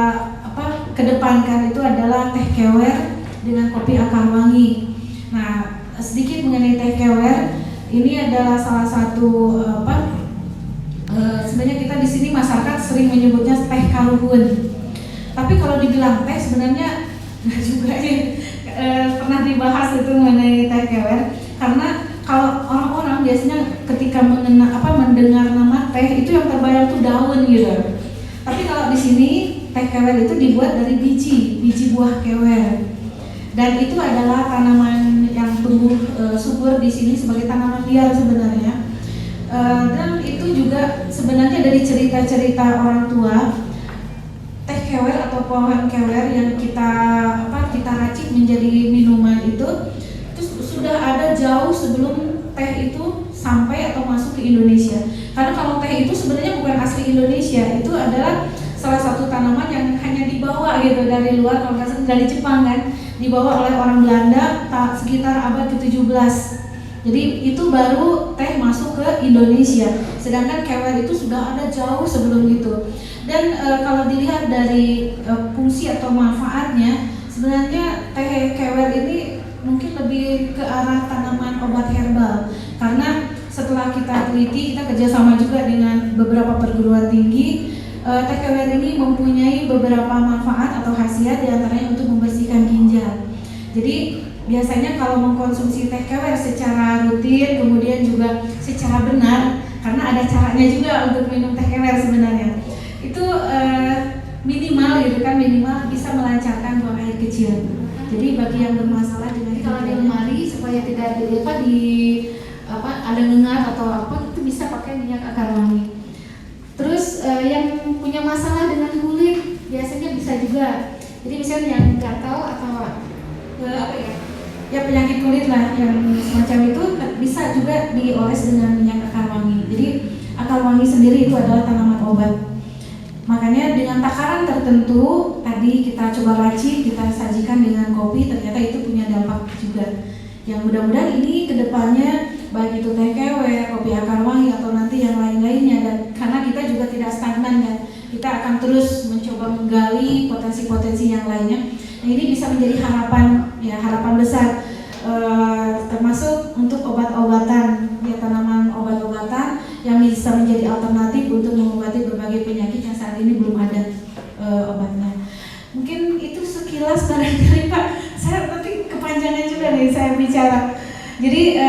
kedepankan itu adalah teh kewer dengan kopi akar wangi. Nah, sedikit mengenai teh kewer, ini adalah salah satu sebenarnya kita di sini masyarakat sering menyebutnya teh karuhun. Tapi kalau dibilang teh sebenarnya nggak juga ya. Pernah dibahas itu mengenai teh kewer, karena kalau orang-orang biasanya ketika mendengar nama teh itu yang terbayang tuh daun gitu. Tapi kalau di sini teh kewer itu dibuat dari biji buah kewer. Dan itu adalah tanaman yang tumbuh subur di sini sebagai tanaman liar sebenarnya. Dan itu juga sebenarnya dari cerita-cerita orang tua, teh kewer atau pohon kewer yang kita racik menjadi minuman itu sudah ada jauh sebelum teh itu sampai atau masuk ke Indonesia. Karena kalau teh itu sebenarnya bukan asli Indonesia, itu adalah salah satu tanaman yang hanya dibawa gitu dari luar, kalau nggak salah dari Jepang kan, dibawa oleh orang Belanda sekitar abad ke-17. Jadi itu baru teh masuk ke Indonesia. Sedangkan kewer itu sudah ada jauh sebelum itu. Dan kalau dilihat dari fungsi atau manfaatnya, sebenarnya teh kewer ini mungkin lebih ke arah tanaman obat herbal. Karena setelah kita teliti, kita kerjasama juga dengan beberapa perguruan tinggi, teh kewer ini mempunyai beberapa manfaat atau khasiat, diantaranya untuk membersihkan ginjal. Jadi biasanya kalau mengkonsumsi teh kewer secara rutin, kemudian juga secara benar, karena ada caranya juga untuk minum teh kewer sebenarnya. Itu minimal gitu kan, minimal bisa melancarkan buang air kecil. Jadi bagi yang bermasalah dengan kalau di lemari supaya tidak ada ngengat atau apa, itu bisa pakai minyak akar wangi. Terus yang punya masalah dengan kulit biasanya bisa juga. Jadi misalnya yang gatal atau ya penyakit kulit lah yang semacam itu bisa juga dioles dengan minyak akar wangi. Jadi akar wangi sendiri itu adalah tanaman obat. Makanya dengan takaran tertentu tadi kita coba racik, kita sajikan dengan kopi, ternyata itu punya dampak juga. Yang mudah-mudahan ini kedepannya baik itu teh kewer, kopi akar wangi atau nanti yang lain-lainnya, dan karena kita juga tidak stagnan ya, kita akan terus mencoba menggali potensi-potensi yang lainnya. Nah, ini bisa menjadi harapan besar, termasuk untuk obat-obatan, ya, tanaman obat-obatan yang bisa menjadi alternatif untuk mengobati berbagai penyakit yang saat ini belum ada obatnya. Mungkin itu sekilas barangkali Pak, saya nanti kepanjangan juga nih saya bicara. Jadi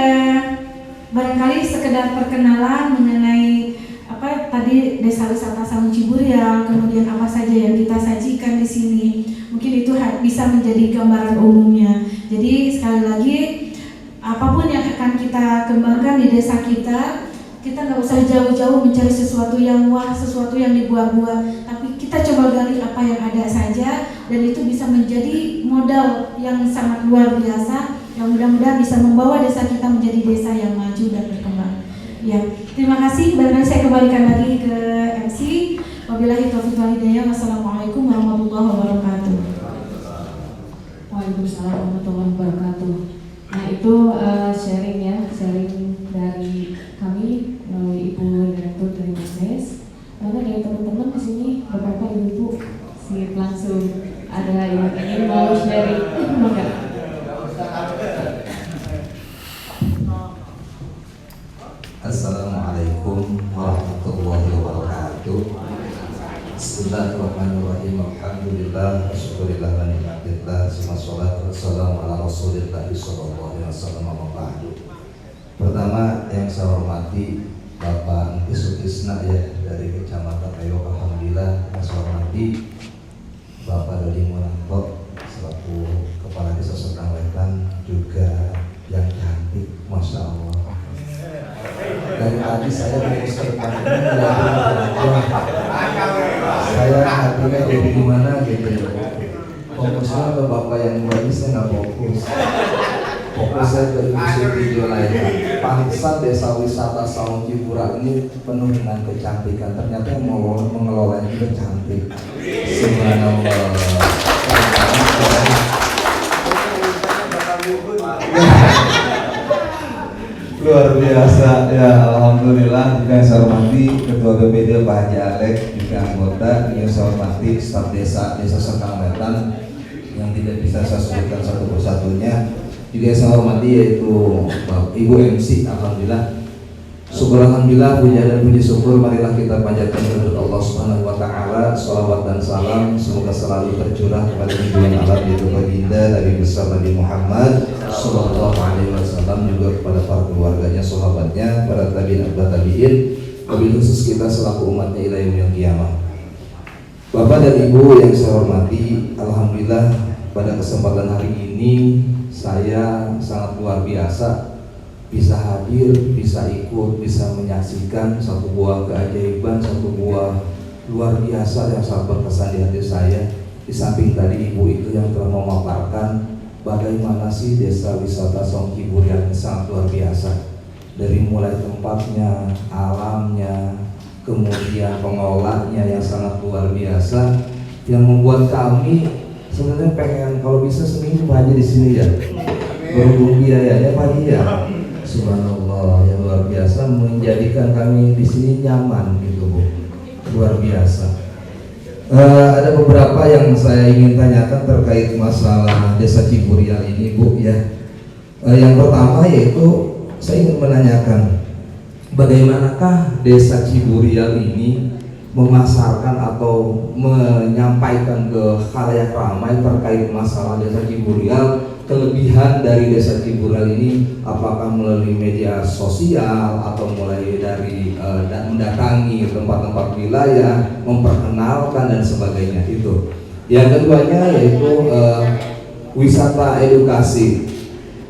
barangkali sekedar perkenalan mengenai tadi Desa Wisata Saung Ciburial, kemudian apa saja yang kita sajikan di sini. Mungkin itu bisa menjadi gambaran umumnya. Jadi sekali lagi, apapun yang akan kita kembangkan di desa kita nggak usah jauh-jauh mencari sesuatu yang wah, sesuatu yang dibuat-buat, tapi kita coba gali apa yang ada saja, dan itu bisa menjadi modal yang sangat luar biasa, yang mudah-mudahan bisa membawa desa kita menjadi desa yang maju dan berkembang. Ya, terima kasih. Barangkali saya kembalikan lagi ke MC. Wabillahi taufiq wal hidayah. Wassalamualaikum warahmatullahi wabarakatuh. Waalaikumsalam warahmatullahi wabarakatuh. Nah, itu sharing dari kami melalui Ibu Direktur dari Bisnis. Lalu dari teman-teman di sini beberapa ibu-ibu langsung ada yang ingin mau sharing. Enggak? Assalamualaikum warahmatullahi wabarakatuh. Bismillahirrahmanirrahim. Alhamdulillah, syukurillah wa ni'matillah, wassalatu wassalamu ala Rasulillah sallallahu alaihi wasallam wa ba'du. Pertama yang saya hormati Bapak Engki Sutisna ya dari Kecamatan Peyok. Alhamdulillah. Yang saya hormati Bapak Dodi Muranto selaku Kepala Desa Serdang Wetan, juga yang cantik, Masya Allah. Dari tadi saya fokus ke depan ini, saya hatinya jadi gimana gitu. Fokusnya ke Bapak yang bagus, saya nggak fokus. Fokus saya ke industri video lainnya. Pantesan Desa Wisata Saung Ciburial ini penuh dengan kecantikan. Ternyata yang mau mengelola juga cantik. Subhanallah. Luar biasa ya, alhamdulillah. Juga yang saya hormati Ketua BPD Pak Haji Alek, juga anggota, juga saya hormati staf desa Serdang Wetan yang tidak bisa saya sebutkan satu persatunya. Juga yang saya hormati yaitu Ibu MC. Alhamdulillah, syukur alhamdulillah, puja dan puji syukur marilah kita panjatkan kepada Allah Subhanahu wa taala. Shalawat dan salam semoga selalu tercurah kepada junjungan alam yaitu baginda Nabi besar Nabi Muhammad sallallahu alaihi wasallam, juga kepada para keluarganya, sahabatnya, para tabi'in, tabi'in, wabil khusus kita selaku umatnya ila yaumil qiyamah. Bapak dan Ibu yang saya hormati, alhamdulillah pada kesempatan hari ini saya sangat luar biasa bisa hadir, bisa ikut, bisa menyaksikan satu buah keajaiban, satu buah luar biasa yang sangat berkesan di hati saya. Di samping tadi Ibu itu yang telah memaparkan bagaimana sih Desa Wisata Saung Ciburial yang sangat luar biasa, dari mulai tempatnya, alamnya, kemudian pengelolanya yang sangat luar biasa, yang membuat kami sebenarnya pengen kalau bisa seminggu Pak Haji di sini ya, berhubung biayanya Pak Haji ya. Subhanallah, yang luar biasa menjadikan kami di sini nyaman gitu Bu, luar biasa. Ada beberapa yang saya ingin tanyakan terkait masalah Desa Ciburial ini Bu ya. Yang pertama yaitu saya ingin menanyakan bagaimanakah Desa Ciburial ini memasarkan atau menyampaikan ke khalayak ramai terkait masalah Desa Ciburial, kelebihan dari Desa Ciburial ini, apakah melalui media sosial atau mulai dari mendatangi tempat-tempat wilayah, memperkenalkan dan sebagainya itu. Yang keduanya yaitu wisata edukasi.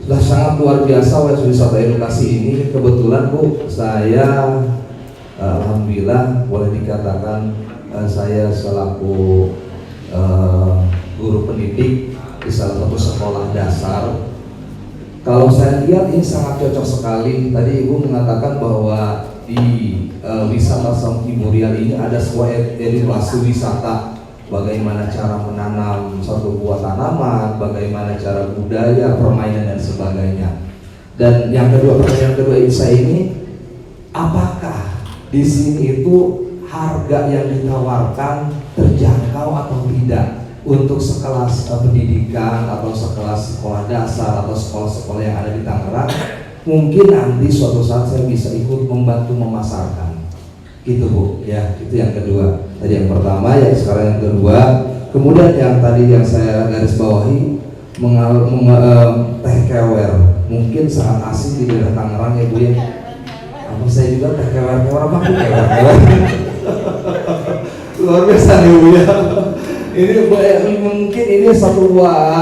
Sudah sangat luar biasa wisata edukasi ini. Kebetulan Bu, saya alhamdulillah boleh dikatakan saya selaku guru pendidik di salah satu sekolah dasar. Kalau saya lihat ini sangat cocok sekali. Tadi Ibu mengatakan bahwa di wisata Saung Ciburial ini ada sebuah edukasi wisata, bagaimana cara menanam satu buah tanaman, bagaimana cara budaya, permainan dan sebagainya. Dan yang kedua, pertanyaan kedua saya ini, apakah di sini itu harga yang ditawarkan terjangkau atau tidak untuk sekelas pendidikan atau sekelas sekolah dasar atau sekolah-sekolah yang ada di Tangerang? Mungkin nanti suatu saat saya bisa ikut membantu memasarkan. Gitu Bu, ya itu yang kedua. Tadi yang pertama, ya sekarang yang kedua. Kemudian yang tadi yang saya garis bawahi, teh kewer mungkin sangat asing di daerah Tangerang ya Bu ya. Apa saya juga teh kewer apa Bu kewer luar biasa nih Bu ya. Ini mungkin ini satu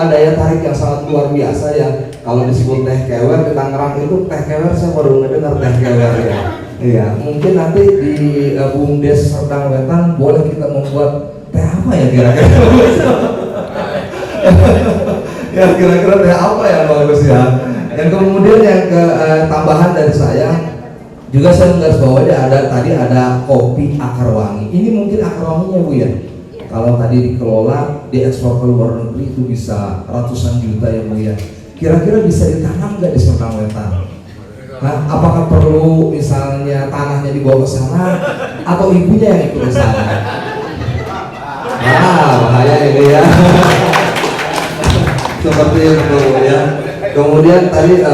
daya tarik yang sangat luar biasa yang kalau disebut teh kewer di Tangerang itu teh kewer saya baru ngedengar teh kewer ya. Iya, mungkin nanti di BUMDes Serdang Wetan boleh kita membuat teh apa ya kira-kira? Ya kira-kira teh apa ya bagus ya? Yang kemudian yang tambahan dari saya juga saya menggarisbawahi ada kopi akar wangi. Ini mungkin akar wanginya Bu ya. Kalau tadi dikelola diekspor ke luar negeri itu bisa ratusan juta ya Bu ya. Kira-kira bisa ditanam nggak di Serdang Wetan? Nah, apakah perlu misalnya tanahnya dibawa ke sana atau ibunya yang ikut ke sana? Bahaya ini ya. Seperti itu ya. Kemudian tadi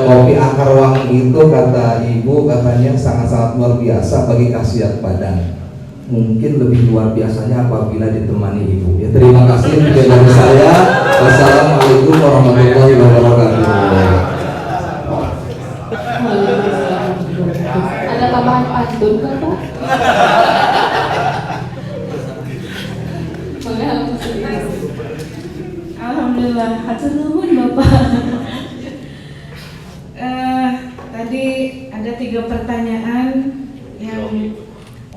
kopi akar wangi itu kata Ibu katanya sangat-sangat luar biasa bagi khasiat badan. Mungkin lebih luar biasanya apabila ditemani Ibu. Ya terima kasih dari saya. Wassalamualaikum warahmatullahi wabarakatuh. Ada tambahan pantun kan Pak? Alhamdulillah, hatur nuhun Bapak. Tadi ada 3 pertanyaan yang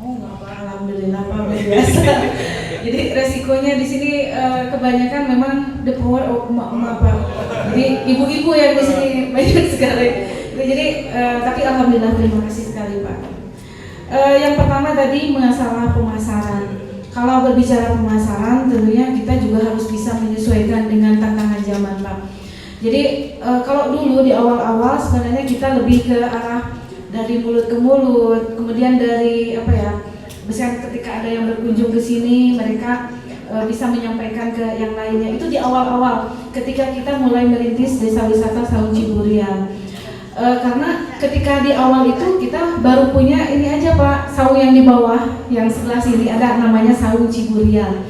nggak apa, alhamdulillah Pak biasa. Jadi resikonya di sini kebanyakan memang the power of emak-emak Pak. Jadi ibu-ibu yang di sini banyak sekali. Jadi tapi alhamdulillah terima kasih sekali Pak. Yang pertama tadi masalah pemasaran. Kalau berbicara pemasaran tentunya kita juga harus bisa menyesuaikan dengan tantangan zaman Pak. Jadi kalau dulu di awal-awal sebenarnya kita lebih ke arah dari mulut ke mulut, kemudian dari misalnya ketika ada yang berkunjung ke sini mereka bisa menyampaikan ke yang lainnya. Itu di awal-awal ketika kita mulai merintis desa wisata Saung Ciburial. Karena ketika di awal itu kita baru punya ini aja Pak, saung yang di bawah yang sebelah sini ada namanya Saung Ciburial,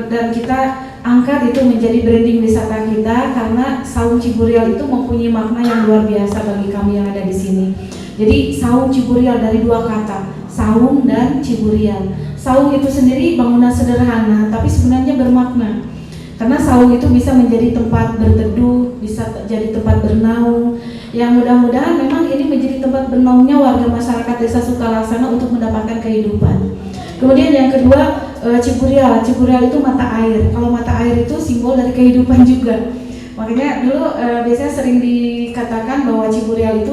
dan kita angkat itu menjadi branding wisata kita karena Saung Ciburial itu mempunyai makna yang luar biasa bagi kami yang ada di sini. Jadi Saung Ciburial dari 2 kata, saung dan Ciburial. Saung itu sendiri bangunan sederhana tapi sebenarnya bermakna. Karena saung itu bisa menjadi tempat berteduh, bisa jadi tempat bernaung. Yang mudah-mudahan memang ini menjadi tempat bernaungnya warga masyarakat Desa Sukalaksana untuk mendapatkan kehidupan. Kemudian yang kedua, Ciburial. Ciburial itu mata air. Kalau mata air itu simbol dari kehidupan juga. Makanya dulu biasanya sering dikatakan bahwa Ciburial itu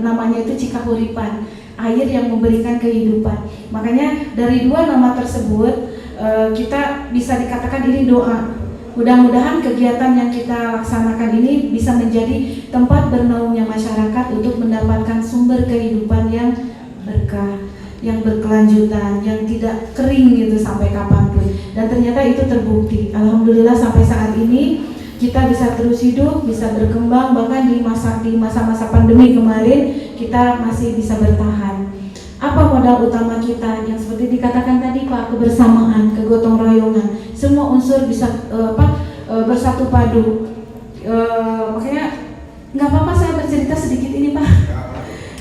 namanya itu Cikahuripan, air yang memberikan kehidupan. Makanya dari 2 nama tersebut kita bisa dikatakan ini doa. Mudah-mudahan kegiatan yang kita laksanakan ini bisa menjadi tempat bernaungnya masyarakat untuk mendapatkan sumber kehidupan yang berkah, yang berkelanjutan, yang tidak kering gitu sampai kapanpun. Dan ternyata itu terbukti. Alhamdulillah sampai saat ini kita bisa terus hidup, bisa berkembang, bahkan di masa-masa pandemi kemarin kita masih bisa bertahan. Apa modal utama kita yang seperti dikatakan tadi Pak, kebersamaan, kegotong royongan, semua unsur bisa bersatu padu. Makanya nggak apa-apa saya bercerita sedikit ini Pak.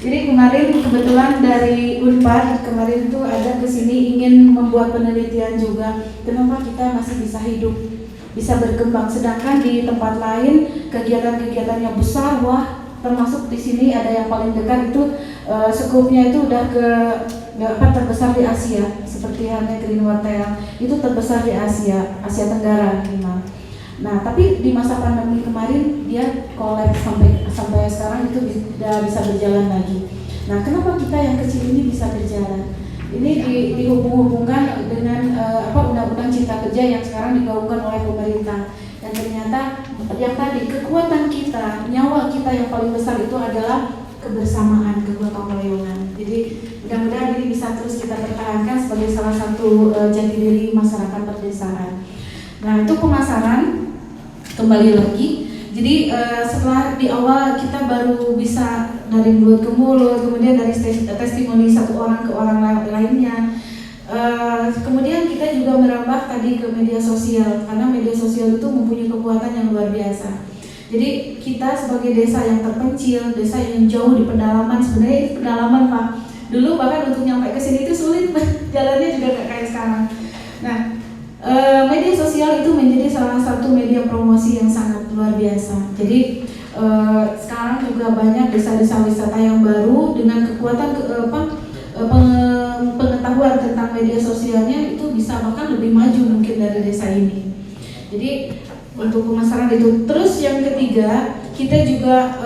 Jadi kemarin kebetulan dari Unpad kemarin itu ada kesini ingin membuat penelitian juga kenapa kita masih bisa hidup, bisa berkembang, sedangkan di tempat lain kegiatan-kegiatan yang besar, wah termasuk di sini ada yang paling dekat itu skupnya itu udah terbesar di Asia, seperti halnya Green Hotel itu terbesar di Asia Tenggara memang. Nah tapi di masa pandemi kemarin dia collab sampai sekarang itu tidak bisa berjalan lagi. Nah kenapa kita yang kecil ini bisa berjalan? Ini dihubung-hubungkan dengan undang-undang Cipta Kerja yang sekarang digaungkan oleh pemerintah. Dan ternyata yang tadi kekuatan kita, nyawa kita yang paling besar itu adalah kebersamaan, kegotong royongan. Jadi mudah-mudahan ini bisa terus kita pertahankan sebagai salah satu jati diri masyarakat perdesaan. Nah itu pemasaran kembali lagi. Jadi setelah di awal kita baru bisa dari mulut ke mulut, kemudian dari testimoni satu orang ke orang lainnya. Kemudian kita juga merambah tadi ke media sosial, karena media sosial itu mempunyai kekuatan yang luar biasa. Jadi kita sebagai desa yang terpencil, desa yang jauh di pedalaman, sebenarnya ini pedalaman Pak. Dulu bahkan untuk nyampe ke sini itu sulit, jalannya juga gak kayak sekarang. Nah, media sosial itu menjadi salah satu media promosi yang sangat luar biasa. Jadi sekarang juga banyak desa-desa wisata yang baru dengan kekuatan pengetahuan tentang media sosialnya itu bisa bahkan lebih maju mungkin dari desa ini. Jadi untuk pemasaran itu. Terus yang ketiga, kita juga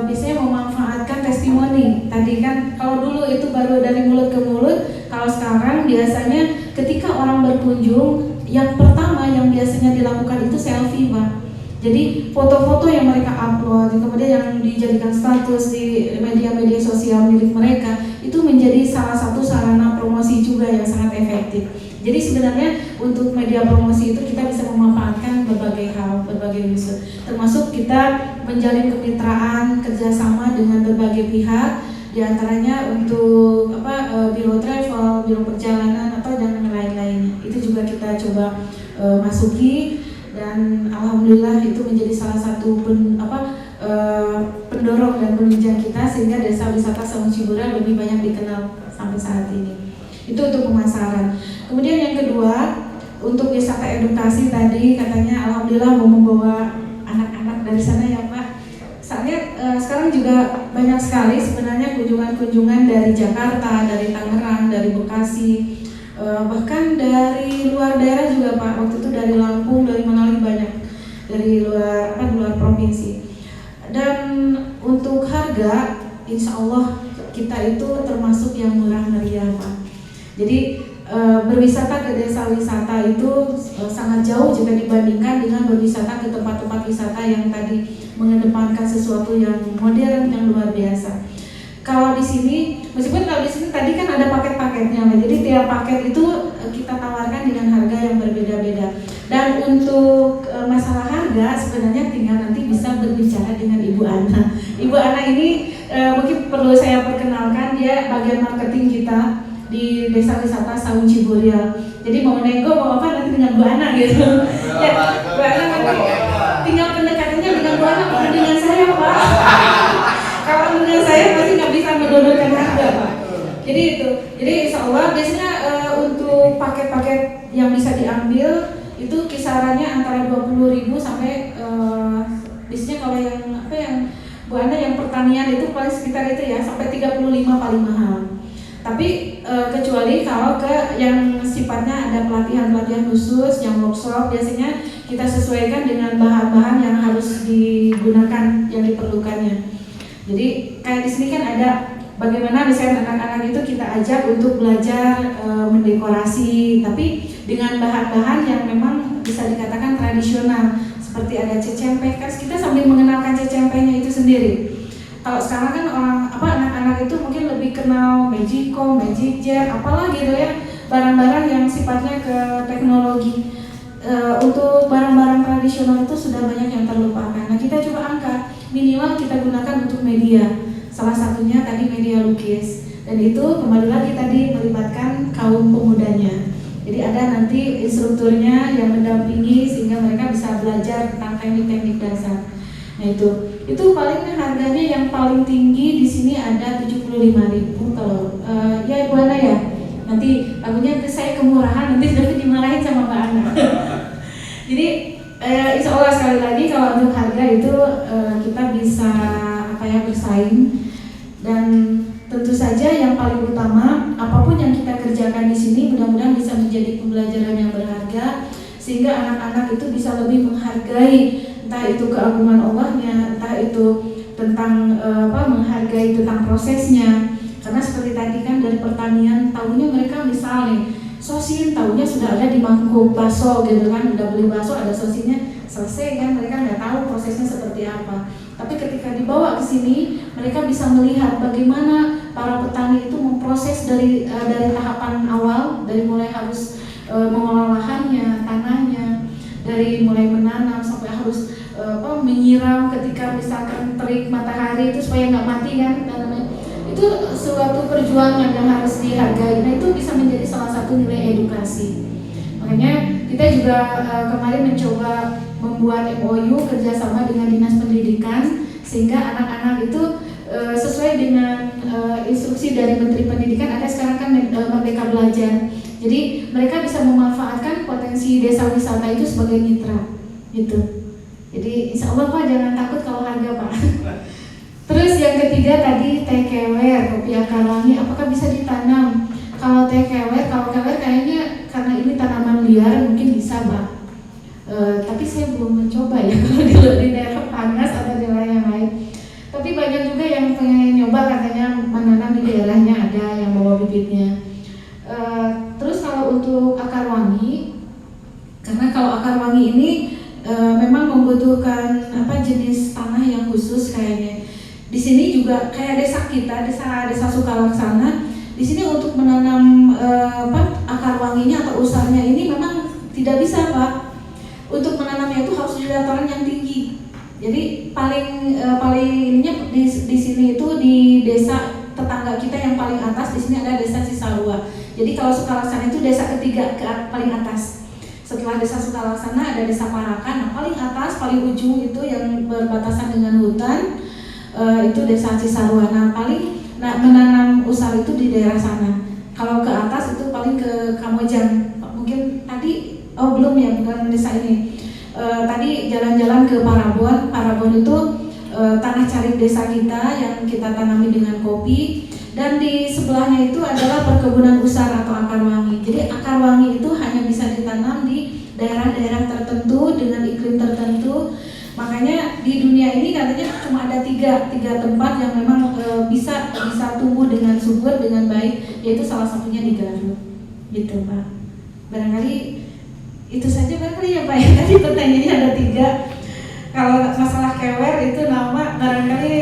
biasanya memanfaatkan testimoni. Tadi kan kalau dulu itu baru dari mulut ke mulut, kalau sekarang biasanya ketika orang berkunjung, yang pertama yang biasanya dilakukan itu selfie Pak. Jadi foto-foto yang mereka upload, kemudian yang dijadikan status di media-media sosial milik mereka, itu menjadi salah satu sarana promosi juga yang sangat efektif. Jadi sebenarnya untuk media promosi itu kita bisa memanfaatkan berbagai hal, berbagai unsur, termasuk kita menjalin kemitraan kerjasama dengan berbagai pihak, diantaranya untuk biro travel, biro perjalanan atau dan lain-lainnya. Itu juga kita coba masuki. Dan alhamdulillah itu menjadi salah satu pendorong dan penunjang kita sehingga desa wisata Saung Cibural lebih banyak dikenal sampai saat ini. Itu untuk pemasaran. Kemudian yang kedua, untuk wisata edukasi tadi katanya alhamdulillah mau membawa anak-anak dari sana ya Pak. Soalnya sekarang juga banyak sekali sebenarnya kunjungan-kunjungan dari Jakarta, dari Tangerang, dari Bekasi. Bahkan dari luar daerah juga Pak, waktu itu dari Lampung, dari Manali banyak, dari luar provinsi. Dan untuk harga, insya Allah kita itu termasuk yang murah meriah Pak. Jadi berwisata ke desa wisata itu sangat jauh jika dibandingkan dengan berwisata ke tempat-tempat wisata yang tadi mengedepankan sesuatu yang modern yang luar biasa. Kalau di sini, meskipun kalau di sini tadi kan ada paket-paketnya, jadi tiap paket itu kita tawarkan dengan harga yang berbeda-beda. Dan untuk masalah harga sebenarnya tinggal nanti bisa berbicara dengan Ibu Ana. Ibu Ana ini mungkin perlu saya perkenalkan, dia bagian marketing kita di Desa Wisata Saung Cibural. Jadi mau nego mau apa nanti dengan Bu Ana gitu. Ya, Bu Ana nanti tinggal pendekatannya dengan Bu Ana, bukan dengan saya Pak. Kalau dengan saya pasti nggak bisa mendodorkan harga Pak. Jadi itu, jadi insya Allah biasanya untuk paket-paket yang bisa diambil itu kisarannya antara 20.000 sampai biasanya kalau yang Bu Ana yang pertanian itu paling sekitar itu ya sampai 35 paling mahal. Tapi kecuali kalau ke yang sifatnya ada pelatihan-pelatihan khusus, yang workshop biasanya kita sesuaikan dengan bahan-bahan yang harus digunakan yang diperlukannya. Jadi kayak di sini kan ada bagaimana misalnya anak-anak itu kita ajak untuk belajar mendekorasi, tapi dengan bahan-bahan yang memang bisa dikatakan tradisional, seperti ada cecempeh. Kan kita sambil mengenalkan cecempehnya itu sendiri. Kalau sekarang kan anak-anak itu mungkin lebih kenal Magicom, Magic Jar, apalah gitu ya, barang-barang yang sifatnya ke teknologi. Untuk barang-barang tradisional itu sudah banyak yang terlupakan. Nah kita coba angkat, minimal kita gunakan untuk media. Salah satunya tadi media lukis. Dan itu kembali lagi tadi melibatkan kaum pemudanya. Jadi ada nanti instrukturnya yang mendampingi sehingga mereka bisa belajar tentang teknik-teknik dasar. Nah itu paling harganya yang paling tinggi di sini ada 75.000 kalau ya Ibu Ana ya. Nanti lagunya saya kemurahan, nanti tapi dimarahin sama Mbak Ana. Jadi insya Allah sekali lagi kalau untuk harga itu kita bisa bersaing. Dan tentu saja yang paling utama apapun yang kita kerjakan di sini mudah-mudahan bisa menjadi pembelajaran yang berharga sehingga anak-anak itu bisa lebih menghargai entah itu keagungan Allahnya, entah itu tentang menghargai tentang prosesnya. Karena seperti tadi kan dari pertanian tahunya mereka misalnya sosin tahunya sudah ada di mangkuk bakso gitu kan, udah beli bakso ada sosinnya selesai kan, mereka nggak tahu prosesnya seperti apa. Tapi ketika dibawa ke sini mereka bisa melihat bagaimana para petani itu memproses dari tahapan awal, dari mulai harus mengolah lahannya, tanahnya, dari mulai menanam sampai harus menyiram ketika misalkan terik matahari itu supaya nggak mati kan tanaman. Itu suatu perjuangan yang harus dihargai. Nah itu bisa menjadi salah satu nilai edukasi. Makanya kita juga kemarin mencoba membuat MOU kerjasama dengan Dinas Pendidikan sehingga anak-anak itu sesuai dengan instruksi dari Menteri Pendidikan ada sekarang kan Merdeka Belajar. Jadi mereka bisa memanfaatkan potensi desa wisata itu sebagai mitra gitu. Jadi insya Allah Pak jangan takut kalau harga Pak. Terus yang ketiga tadi teh kewer, kopi akar wangi, apakah bisa ditanam? Kalau teh kewer, kayaknya karena ini tanaman liar mungkin bisa Pak. Tapi saya belum mencoba ya kalau di daerah panas atau di daerah yang lain. Tapi banyak juga yang pengen nyoba katanya menanam di daerahnya ada yang bawa bibitnya. Terus kalau untuk akar wangi, karena kalau akar wangi ini memang membutuhkan jenis tanah yang khusus kayaknya. Di sini juga kayak desa kita, desa Sukalaksana. Di sini untuk menanam akar wanginya atau usarnya ini memang tidak bisa Pak. Untuk menanamnya itu harus di dataran yang tinggi. Jadi paling ininya di sini itu di desa tetangga kita yang paling atas, di sini ada desa Cisarua. Jadi kalau Sukalaksana itu desa ketiga paling atas. Setelah desa Sukalaksana ada desa Parakan. Nah paling atas, paling ujung itu yang berbatasan dengan hutan itu desa Cisarua. Nah menanam usar itu di daerah sana. Kalau ke atas itu paling ke Kamojang. Mungkin tadi belum ya, bukan desa ini. Tadi jalan-jalan ke Parabon. Parabon itu tanah cari desa kita yang kita tanami dengan kopi. Dan di sebelahnya itu adalah perkebunan usar atau akar wangi. Jadi akar wangi itu hanya bisa ditanam di daerah-daerah tertentu dengan iklim tertentu. Makanya di dunia ini katanya cuma ada tiga tempat yang memang bisa tumbuh dengan subur dengan baik, yaitu salah satunya di Garut. Gitu Pak. Barangkali itu saja barangkali ya Pak ya. Tadi pertanyaannya ada 3. Kalau masalah kewer itu nama barangkali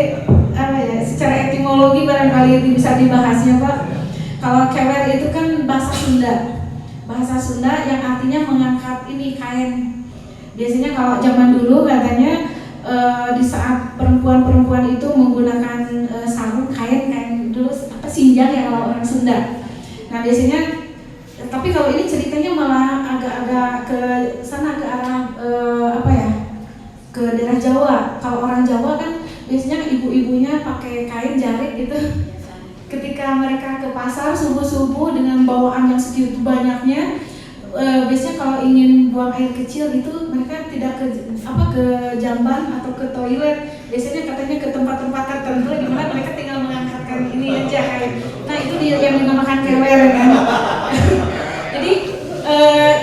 secara etimologi barangkali bisa dibahasnya Pak. Kalau kewer itu kan bahasa Sunda yang artinya mengangkat ini kain. Biasanya kalau zaman dulu katanya di saat perempuan itu menggunakan sarung kain dulu sinjang ya kalau orang Sunda. Nah biasanya tapi kalau ini ceritanya malah agak-agak ke sana ke arah ke daerah Jawa. Kalau orang Jawa kan biasanya ibu-ibunya pakai kain jarik gitu. Ketika mereka ke pasar subuh-subuh dengan bawaan yang segitu banyaknya, biasanya kalau ingin buang air kecil itu mereka tidak ke jamban atau ke toilet. Biasanya katanya ke tempat-tempat tertentu di mana mereka tinggal mengangkatkan ini aja kayak. Nah itu dia yang dinamakan kewer kan. Jadi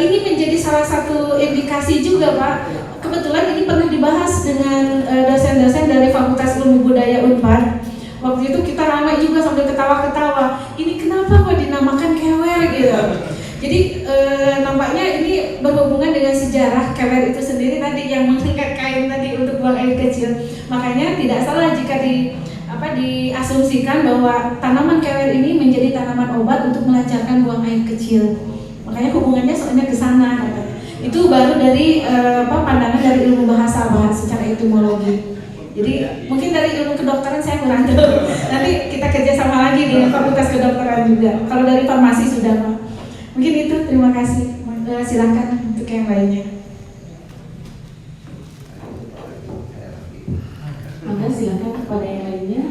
ini menjadi salah satu indikasi juga Pak. Kebetulan ini pernah dibahas dengan dosen-dosen dari Fakultas Ilmu Budaya Unpad. Waktu itu kita ramai juga sambil ketawa-ketawa. Ini kenapa kok dinamakan kewer gitu? Jadi nampaknya ini berhubungan dengan sejarah kewer itu sendiri tadi yang mengangkat kain tadi untuk buang air kecil. Makanya tidak salah jika diasumsikan bahwa tanaman kewer ini menjadi tanaman obat untuk melancarkan buang air kecil. Makanya hubungannya soalnya ke sana. Itu baru dari pandangan dari ilmu bahasa secara etimologi. Jadi mungkin dari ilmu kedokteran saya kurang tahu. Nanti kita kerja sama lagi di Fakultas Kedokteran juga. Kalau dari farmasi sudah Pak. Mungkin itu, terima kasih. Silakan untuk yang lainnya. Maka silakan kepada yang lainnya.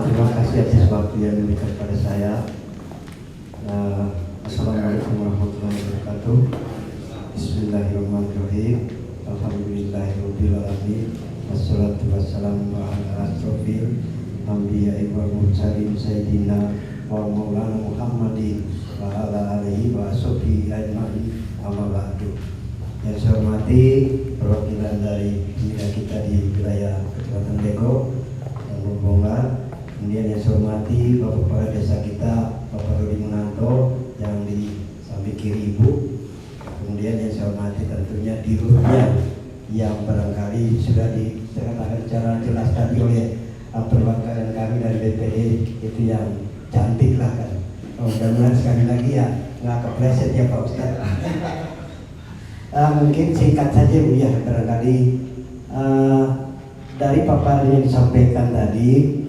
Terima kasih atas waktu yang diberikan kepada saya. Assalamualaikum warahmatullahi wabarakatuh. Bismillahirrahmanirrahim. Alhamdulillahirabbil alamin. Wassalatu wassalamu ala asrofil anbiya'i wal mursalin sayyidina wa maulana Muhammadin wa ala alihi wa sahbihi ajma'in. Amma ba'du. Yang saya hormati perwakilan dari pemuda kita di wilayah Kecamatan Lego dan Bombongan. Kemudian yang saya hormati Bapak Kepala Desa kita, Bapak Rudi Munanto yang di samping kiri Ibu. Kemudian yang saya hormati tentunya dirutnya yang barangkali sudah dikatakan secara jelas tadi oleh perwakilan kami dari BPD, itu yang cantik lah kan. Mudah-mudahan sekali lagi ya nggak kepleset ya Pak Ustadz. Mungkin singkat saja Bu ya, barangkali dari paparan yang disampaikan tadi,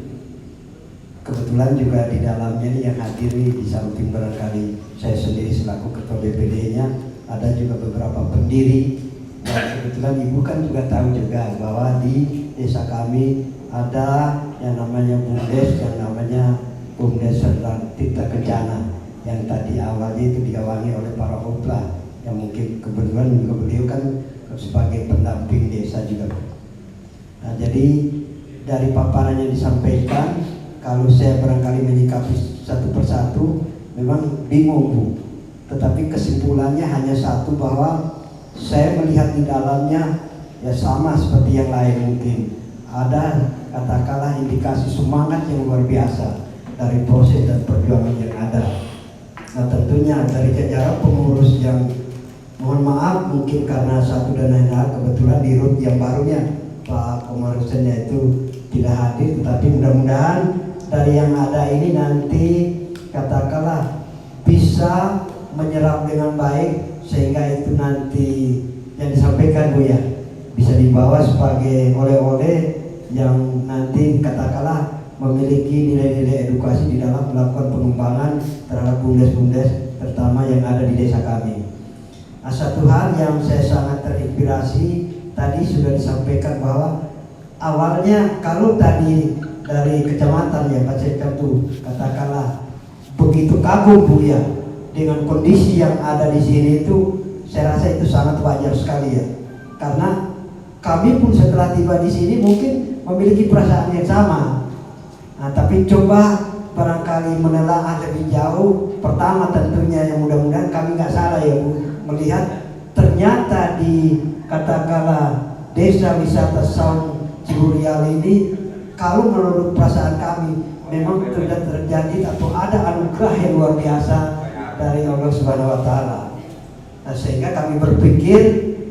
kebetulan juga di dalamnya nih yang hadir nih, di samping barangkali saya sendiri selaku ketua BPD-nya, ada juga beberapa pendiri. Dan kebetulan Ibu kan juga tahu juga bahwa di desa kami ada yang namanya BUMDes, yang namanya BUMDes Serdang Tirta Kencana, yang tadi awalnya itu diawali oleh para kopla, yang mungkin kebetulan juga beliau kan sebagai pendamping desa juga. Nah, jadi dari paparan yang disampaikan, kalau saya barangkali menyikapi satu persatu, memang bingung Bu. Tetapi kesimpulannya hanya satu, bahwa saya melihat di dalamnya ya sama seperti yang lain mungkin. Ada katakanlah indikasi semangat yang luar biasa dari proses dan perjuangan yang ada. Nah tentunya dari jajaran pengurus yang, mohon maaf mungkin karena satu dan lain hal, kebetulan di RUT yang barunya Pak Komarusennya itu tidak hadir, tetapi mudah-mudahan dari yang ada ini nanti katakanlah bisa menyerap dengan baik, sehingga itu nanti yang disampaikan Bu ya bisa dibawa sebagai oleh-oleh yang nanti katakanlah memiliki nilai-nilai edukasi di dalam melakukan pengembangan terhadap BUMDes-BUMDes terutama yang ada di desa kami. Nah, satu hal yang saya sangat terinspirasi tadi sudah disampaikan bahwa awalnya kalau tadi dari kecamatan ya Pak Sekda tuh katakanlah begitu kagum Bu ya dengan kondisi yang ada di sini, itu saya rasa itu sangat wajar sekali ya, karena kami pun setelah tiba di sini mungkin memiliki perasaan yang sama. Nah, tapi coba barangkali menelaah lebih jauh. Pertama tentunya yang mudah-mudahan kami nggak salah ya Bu, melihat ternyata di katakanlah desa wisata Saung Ciburial ini, kalau menurut perasaan kami memang sudah terjadi atau ada anugerah yang luar biasa dari Allah Subhanahu wa Ta'ala. Nah, sehingga kami berpikir,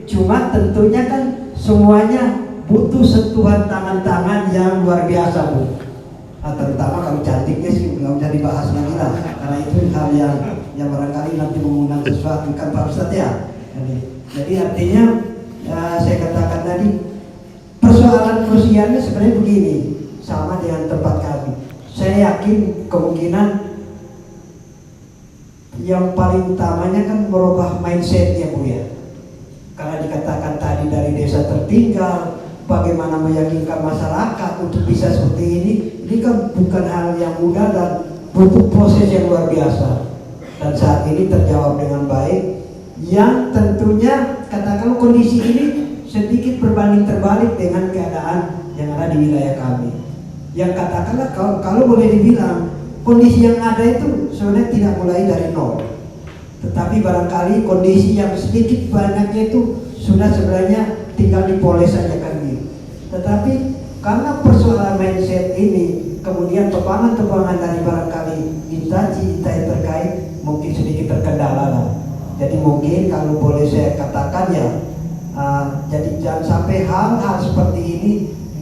cuma tentunya kan semuanya butuh sentuhan tangan-tangan yang luar biasa Bu. Nah, terutama kalau cantiknya sih nggak usah dibahas lagi lah, karena itu hal yang barangkali nanti mengundang sesuatu kan Pak Ustadz ya. Jadi artinya saya katakan tadi, persoalan krusialnya sebenarnya begini, sama dengan tempat kami. Saya yakin kemungkinan yang paling utamanya kan merubah mindsetnya Bu ya. Karena dikatakan tadi dari desa tertinggal, bagaimana meyakinkan masyarakat untuk bisa seperti ini kan bukan hal yang mudah dan butuh proses yang luar biasa. Dan saat ini terjawab dengan baik, yang tentunya katakan kondisi ini sedikit berbanding terbalik dengan keadaan yang ada di wilayah kami. Yang katakanlah kalau boleh dibilang kondisi yang ada itu sebenarnya tidak mulai dari nol, tetapi barangkali kondisi yang sedikit banyaknya itu sudah sebenarnya tinggal dipoles saja kan gitu. Tetapi karena persoalan mindset ini, kemudian tebangan-tebangan dari barangkali instansi yang terkait mungkin sedikit terkendala lah. Jadi mungkin kalau boleh saya katakan ya, jadi jangan sampai hal-hal seperti ini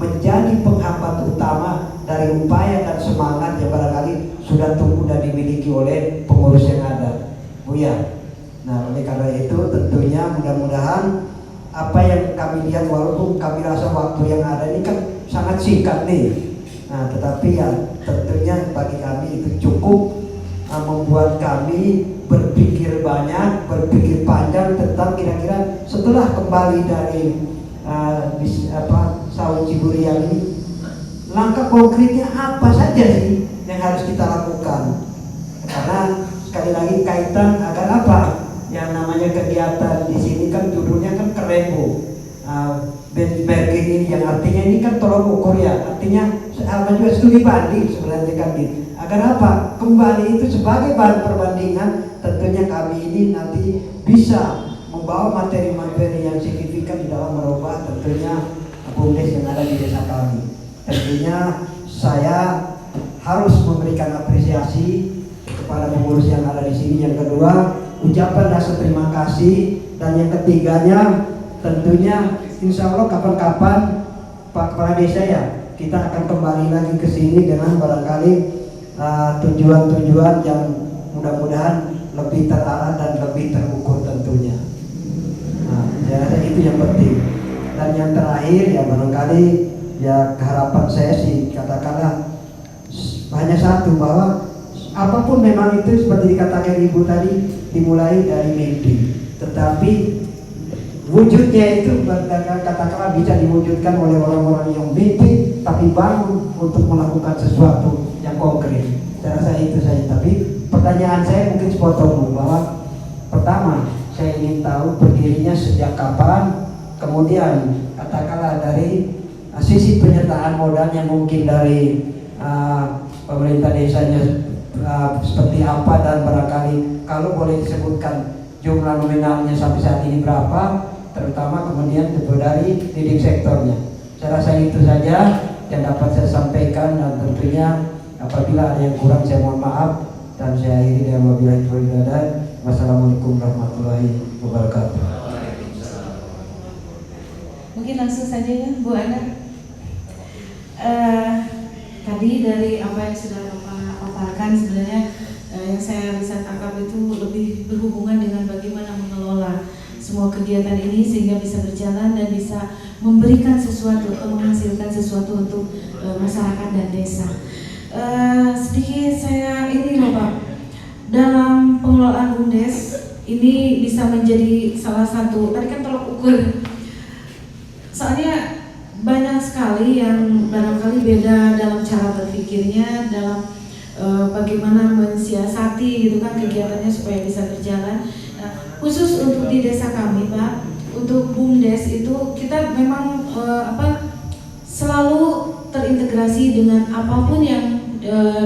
menjadi penghambat utama dari upaya dan semangat yang barangkali sudah tumbuh dan dimiliki oleh pengurus yang ada, Bu ya. Nah, oleh karena itu tentunya mudah-mudahan apa yang kami lihat, walaupun kami rasa waktu yang ada ini kan sangat singkat nih. Nah, tetapi ya tentunya bagi kami itu cukup membuat kami berpikir banyak, berpikir panjang tentang kira-kira setelah kembali dari Saung Ciburial ini, langkah konkretnya apa saja sih yang harus kita lakukan? Karena sekali lagi kaitan agar apa? Yang namanya kegiatan di sini kan judulnya kan keren, Bu. Benchmarking ini yang artinya ini kan tolok ukur ya, artinya sama juga studi banding sebenarnya kan gitu. Agar apa? Kembali itu sebagai bahan perbandingan, tentunya kami ini nanti bisa membawa materi-materi yang signifikan di dalam merubah tentunya BUMDes yang ada di desa kami. Tentunya saya harus memberikan apresiasi kepada pengurus yang ada di sini. Yang kedua, ucapan rasa terima kasih, dan yang ketiganya tentunya insya Allah kapan-kapan Pak Kepala Desa ya, kita akan kembali lagi ke sini dengan barangkali tujuan-tujuan yang mudah-mudahan lebih terarah dan lebih terukur tentunya. Nah, saya rasa itu yang penting. Dan yang terakhir ya barangkali ya keharapan saya sih katakanlah hanya satu, bahwa apapun memang itu seperti dikatakan Ibu tadi dimulai dari mimpi, tetapi wujudnya itu katakanlah bisa diwujudkan oleh orang-orang yang mimpi tapi bangun untuk melakukan sesuatu yang konkret. Saya rasa itu saja. Tapi pertanyaan saya mungkin sepotong, bahwa pertama saya ingin tahu berdirinya sejak kapan, kemudian katakanlah dari sisi penyertaan modalnya mungkin dari pemerintah desanya seperti apa, dan barangkali kalau boleh disebutkan jumlah nominalnya sampai saat ini berapa, terutama kemudian dari leading sektornya. Saya rasa itu saja yang dapat saya sampaikan, dan tentunya apabila ada yang kurang saya mohon maaf, dan saya akhiri dengan wabillahi taufiq. Wassalamualaikum warahmatullahi wabarakatuh. Mungkin langsung saja ya Bu Ana. Tadi dari apa yang sudah Bapak paparkan, sebenarnya yang saya bisa tangkap itu lebih berhubungan dengan bagaimana mengelola semua kegiatan ini sehingga bisa berjalan dan bisa memberikan sesuatu atau menghasilkan sesuatu untuk masyarakat dan desa. Sedikit saya ini loh Pak, dalam pengelolaan BUMDes ini bisa menjadi salah satu, tadi kan tolok ukur, soalnya banyak sekali yang barangkali beda dalam cara berpikirnya, dalam bagaimana mensiasati gitu kan kegiatannya supaya bisa berjalan. Khusus untuk di desa kami Pak, untuk BUMDes itu kita memang selalu terintegrasi dengan apapun yang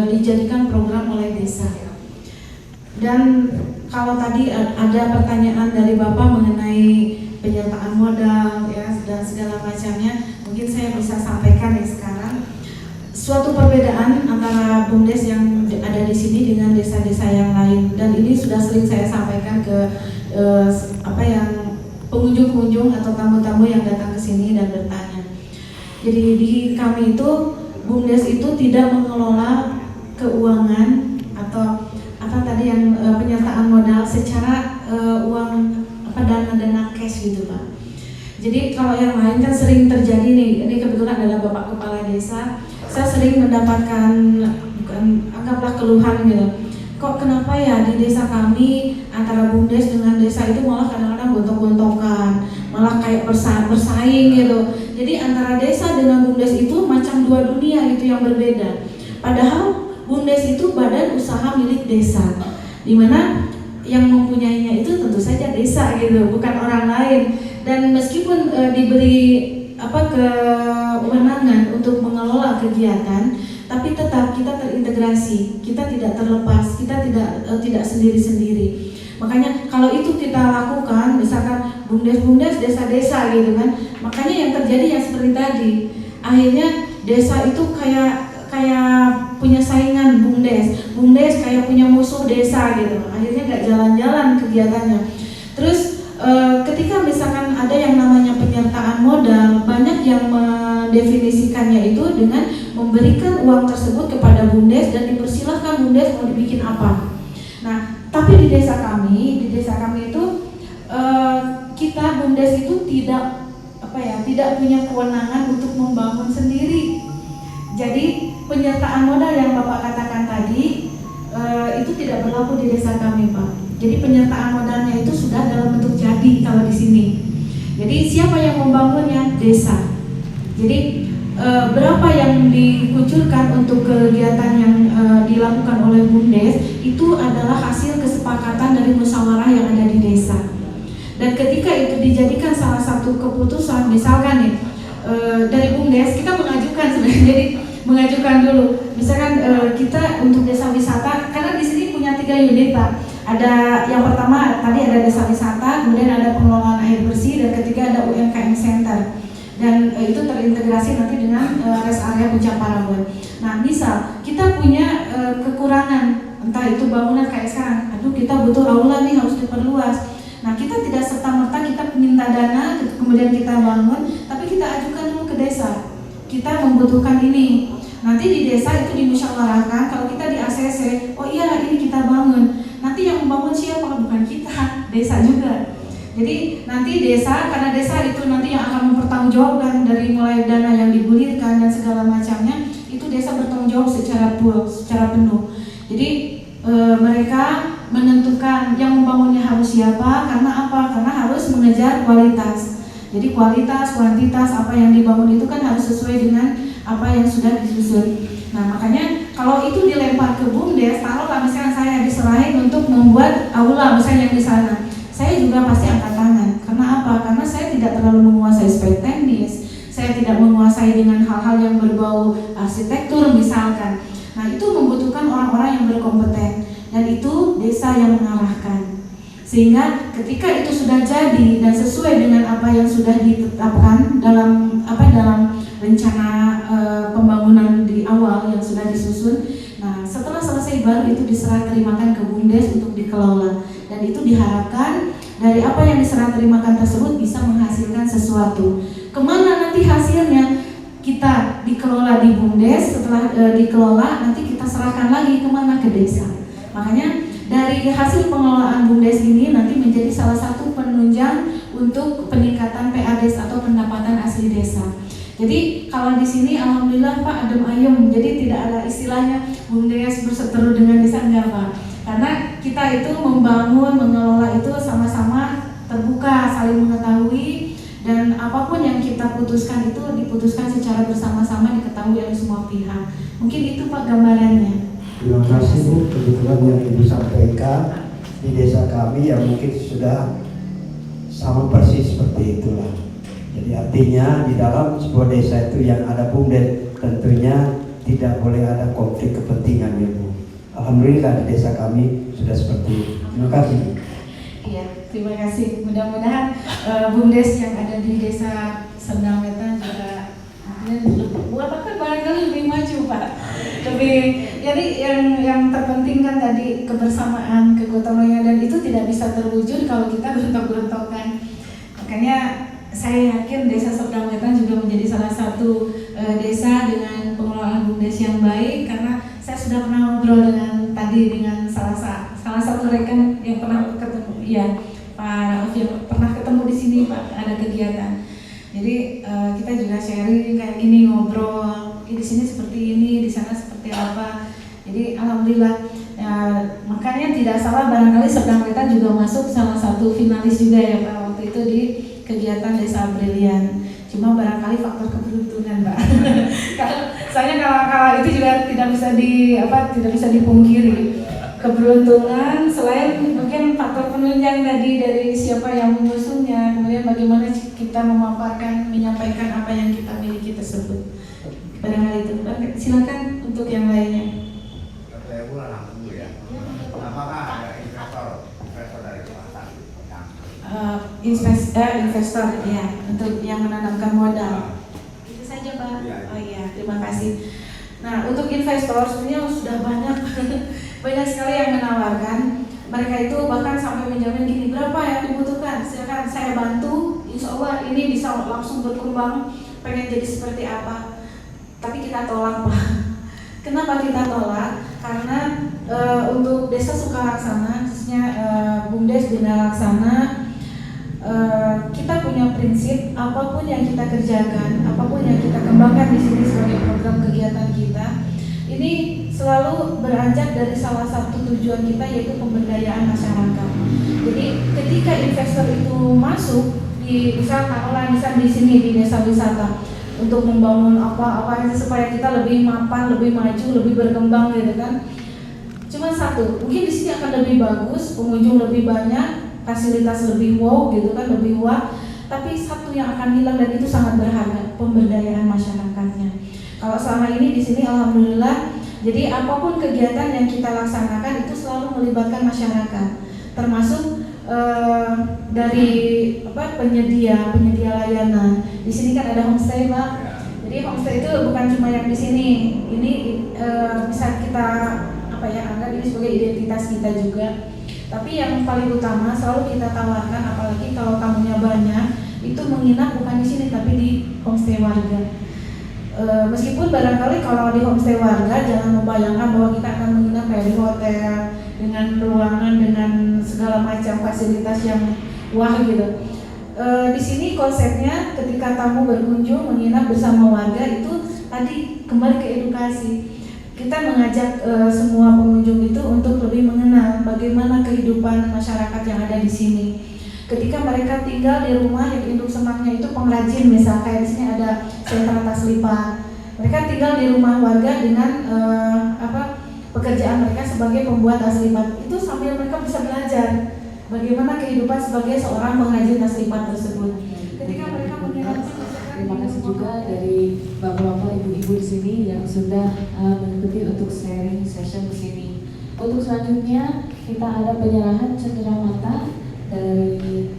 dijadikan program oleh desa. Dan kalau tadi ada pertanyaan dari Bapak mengenai penyertaan modal ya dan segala macamnya, mungkin saya bisa sampaikan ya sekarang. Suatu perbedaan antara BUMDes yang ada di sini dengan desa-desa yang lain, dan ini sudah sering saya sampaikan ke yang pengunjung-pengunjung atau tamu-tamu yang datang ke sini dan bertanya. Jadi di kami itu BUMDes itu tidak mengelola keuangan atau yang penyertaan modal secara uang dana cash gitu Pak. Jadi kalau yang lain kan sering terjadi nih, ini kebetulan adalah Bapak Kepala Desa, saya sering mendapatkan anggaplah keluhan gitu. Kok kenapa ya di desa kami antara BUMDes dengan desa itu malah kadang-kadang gontok-gontokan, malah kayak bersaing gitu. Jadi antara desa dengan BUMDes itu macam dua dunia gitu yang berbeda. Padahal BUMDes itu badan usaha milik desa, dimana yang mempunyainya itu tentu saja desa gitu, bukan orang lain. Dan meskipun diberi kewenangan untuk mengelola kegiatan, tapi tetap kita terintegrasi, kita tidak terlepas, kita tidak sendiri-sendiri. Makanya kalau itu kita lakukan, misalkan BUMDes desa-desa gitu kan, makanya yang terjadi yang seperti tadi, akhirnya desa itu kayak punya saingan BUMDes kayak punya musuh desa gitu, akhirnya nggak jalan-jalan kegiatannya. Terus ketika misalkan ada yang namanya penyertaan modal, banyak yang mendefinisikannya itu dengan memberikan uang tersebut kepada BUMDes dan dipersilahkan BUMDes mau dibikin apa. Nah, tapi di desa kami itu kita BUMDes itu tidak punya kewenangan untuk membangun sendiri. Jadi penyertaan modal yang Bapak katakan tadi itu tidak berlaku di desa kami, Pak. Jadi penyertaan modalnya itu sudah dalam bentuk jadi kalau di sini. Jadi siapa yang membangunnya? Desa. Jadi berapa yang dikucurkan untuk kegiatan yang dilakukan oleh BUMDes itu adalah hasil kesepakatan dari musyawarah yang ada di desa. Dan ketika itu dijadikan salah satu keputusan, misalkan nih dari BUMDes kita mengajukan sebenarnya, jadi mengajukan dulu, misalkan kita untuk desa wisata, karena di sini punya 3 unit, Pak. Ada yang pertama tadi ada desa wisata, kemudian ada pengelolaan air bersih, dan ketiga ada UMKM Center. Dan itu terintegrasi nanti dengan rest area Puncak Paragon. Nah, misal kita punya kekurangan, entah itu bangunan kayak sekarang, aduh kita butuh aula nih harus diperluas. Nah, kita tidak serta-merta kita minta dana, kemudian kita bangun, tapi kita ajukan dulu ke desa. Kita membutuhkan ini. Nanti di desa itu dimusyawarahkan, kalau kita di ACC, oh iya ini kita bangun. Nanti yang membangun siapa? Bukan kita, desa juga. Jadi nanti desa, karena desa itu nanti yang akan mempertanggungjawabkan dari mulai dana yang digulirkan dan segala macamnya, itu desa bertanggung jawab secara penuh. Jadi mereka menentukan yang membangunnya harus siapa, karena apa? Karena harus mengejar kualitas. Jadi kualitas, kuantitas apa yang dibangun itu kan harus sesuai dengan apa yang sudah disusun. Nah, makanya kalau itu dilempar ke BUMDes, taruhlah misalnya saya diserahin untuk membuat aula misalnya di sana, saya juga pasti angkat tangan. Karena apa? Karena saya tidak terlalu menguasai aspek teknis, saya tidak menguasai dengan hal-hal yang berbau arsitektur misalkan. Nah, itu membutuhkan orang-orang yang berkompeten, dan itu desa yang mengarahkan. Sehingga ketika itu sudah jadi dan sesuai dengan apa yang sudah ditetapkan dalam rencana pembangunan di awal yang sudah disusun, nah setelah selesai baru itu diserah terimakan ke BUMDes untuk dikelola, dan itu diharapkan dari apa yang diserah terimakan tersebut bisa menghasilkan sesuatu. Kemana nanti hasilnya? Kita dikelola di BUMDes, setelah dikelola nanti kita serahkan lagi kemana? Ke desa. Makanya dari hasil pengelolaan BUMDes ini nanti menjadi salah satu penunjang untuk peningkatan PADes atau pendapatan asli desa. Jadi kalau di sini alhamdulillah Pak adem ayem, jadi tidak ada istilahnya BUMDes berseteru dengan desa, enggak Pak. Karena kita itu membangun, mengelola itu sama-sama terbuka, saling mengetahui, dan apapun yang kita putuskan itu diputuskan secara bersama-sama, diketahui oleh semua pihak. Mungkin itu Pak gambarannya. Terima kasih Bu, kebetulan yang Ibu sampaikan di desa kami yang mungkin sudah sama persis seperti itulah. Jadi artinya di dalam sebuah desa itu yang ada BUMDes tentunya tidak boleh ada konflik kepentingan ya Bu. Alhamdulillah di desa kami sudah seperti itu. Terima kasih. Iya, terima kasih. Mudah-mudahan BUMDes yang ada di desa Serdang Wetan juga bahkan barangkali lebih maju Pak. Jadi yang terpenting kan tadi kebersamaan, kegotong royongan, dan itu tidak bisa terwujud kalau kita gontok-gontokan. Makanya saya yakin desa Serdang Wetan juga menjadi salah satu desa dengan pengelolaan BUMDes yang baik, karena saya sudah pernah ngobrol dengan salah satu rekan yang pernah ketemu, ya Pak Rauf yang pernah ketemu di sini Pak, ada kegiatan. Jadi kita juga sharing kayak gini, ngobrol, di sini seperti ini, di sana seperti apa. Jadi alhamdulillah, makanya tidak salah barangkali Serdang Wetan juga masuk salah satu finalis juga ya Pak waktu itu di kegiatan Desa Brilian. Cuma barangkali faktor keberuntungan Pak. Soalnya kalau itu juga tidak bisa dipungkiri. Keberuntungan selain mungkin faktor penunjang tadi dari siapa yang mengusungnya, kemudian bagaimana kita memaparkan, menyampaikan apa yang kita miliki tersebut. Barangkali itu. Silakan untuk yang lainnya. Saya ulang dulu ya. Apakah ada investor dari swasta? Investor ya, untuk yang menanamkan modal. Itu saja Pak. Oh iya, terima kasih. Nah, untuk investor sebenarnya sudah banyak sekali yang menawarkan. Mereka itu bahkan sampai menjamin gini, berapa yang dibutuhkan, silakan saya bantu, insya Allah ini bisa langsung berkembang pengen jadi seperti apa, tapi kita tolak Pak. Kenapa kita tolak? Karena untuk Desa Sukalaksana, khususnya Bumdes Bina Laksana, kita punya prinsip apapun yang kita kerjakan, apapun yang kita kembangkan di sini sebagai program kegiatan kita, ini selalu beranjak dari salah satu tujuan kita, yaitu pemberdayaan masyarakat. Jadi ketika investor itu masuk di misal di sini di desa wisata untuk membangun apa supaya kita lebih mapan, lebih maju, lebih berkembang gitu kan. Cuma satu, mungkin di sini akan lebih bagus, pengunjung lebih banyak, fasilitas lebih wow gitu kan, lebih wah. Tapi satu yang akan hilang dan itu sangat berharga, pemberdayaan masyarakatnya. Kalau selama ini di sini alhamdulillah, jadi apapun kegiatan yang kita laksanakan itu selalu melibatkan masyarakat, termasuk dari penyedia layanan. Di sini kan ada homestay Pak. Jadi homestay itu bukan cuma yang di sini. Ini bisa kita anggap ini sebagai identitas kita juga. Tapi yang paling utama selalu kita tawarkan, apalagi kalau tamunya banyak, itu menginap bukan di sini tapi di homestay warga. Meskipun barangkali kalau di homestay warga jangan membayangkan bahwa kita akan menginap kayak di hotel dengan ruangan dengan segala macam fasilitas yang wah gitu. Di sini konsepnya ketika tamu berkunjung menginap bersama warga itu tadi kembali ke edukasi. Kita mengajak semua pengunjung itu untuk lebih mengenal bagaimana kehidupan masyarakat yang ada di sini. Ketika mereka tinggal di rumah yang induk semaknya itu pengrajin, misal kayak di sini ada sentra tas lipat. Mereka tinggal di rumah warga dengan pekerjaan mereka sebagai pembuat tas lipat. Itu sambil mereka bisa belajar bagaimana kehidupan sebagai seorang pengrajin tas lipat tersebut. Ketika mereka menginap. Terima kasih juga dari bapak-bapak, ibu-ibu di sini yang sudah mengikuti untuk sharing session di sini. Untuk selanjutnya kita ada penyerahan cenderamata dari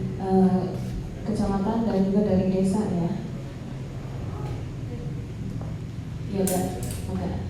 kecamatan dan juga dari desa ya. Iya enggak? Enggak.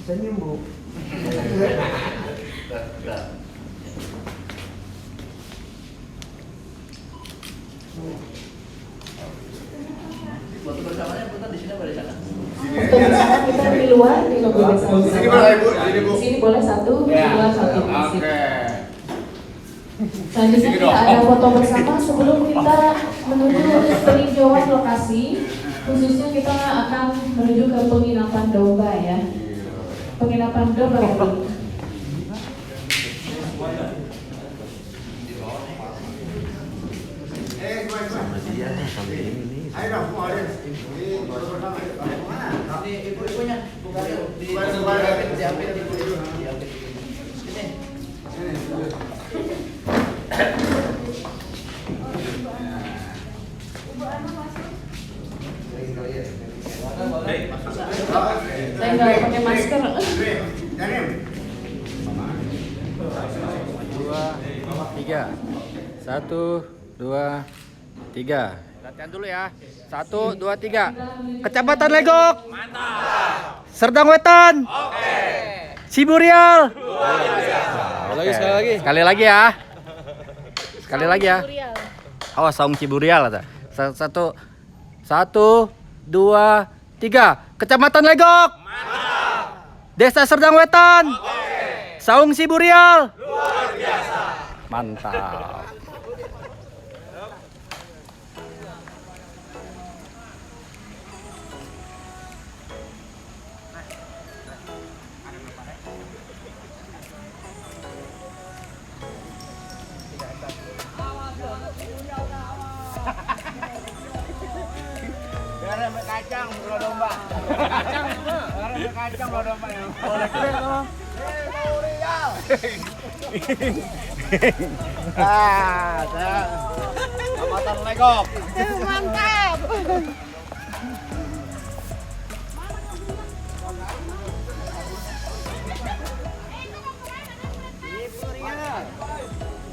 Senyum Bu. Foto bersamanya putar di sini apa di sana? Foto bersama kita di luar di logo desa. Di sini boleh satu, di luar satu. Selanjutnya kita ada foto bersama sebelum kita menuju peninjauan lokasi. Khususnya kita akan menuju ke penginapan domba ya. Penginapan domba dulu. Ayo dong, mau ada. Ini foto bersama. Mana? Ini ibu-ibunya. Diambil ibu-ibu. Sini. Saya nggak pakai masker. 2, 3. 1, 2, 3. Latihan dulu ya. 1, 2, 3. Kecamatan Legok. Mantap. Serdang Wetan. Oke. Ciburial. Luar biasa. Sekali lagi ya. Sekali lagi ya. Oh, Saung Ciburial ada. 1, 2, 3. Kecamatan Legok. Mantap. Desa Serdang Wetan. Oke. Saung Ciburial. Luar biasa. Mantap. Remeh kacang bola domba. Kacang mah. Remeh kacang bola domba. Boleh keren tuh. Real. Amatan legok. Mantap.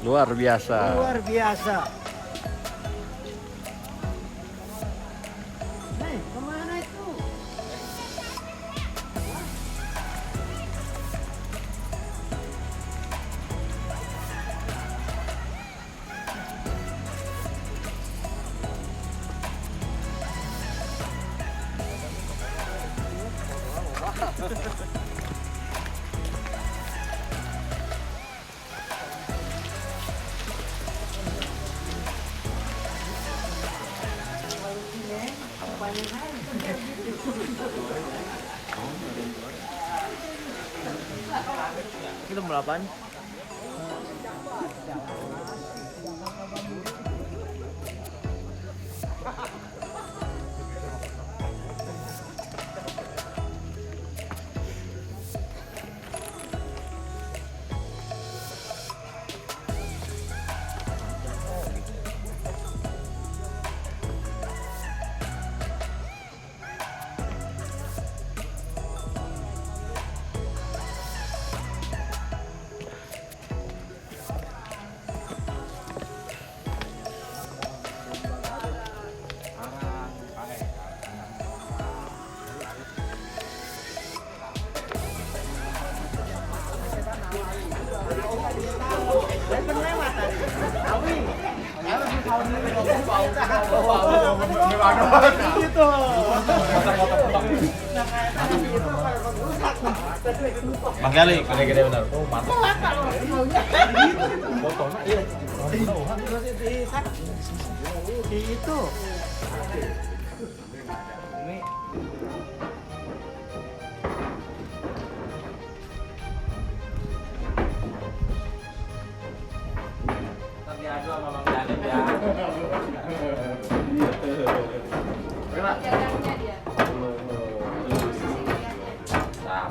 Luar biasa. Luar biasa. Nih, kemana itu? Itu berapaan? Makali, gede-gede benar. Oh, mantap. Fotonya iya. Itu. Tapi adu sama Bang Jalim ya. Jaganya dia. Nah.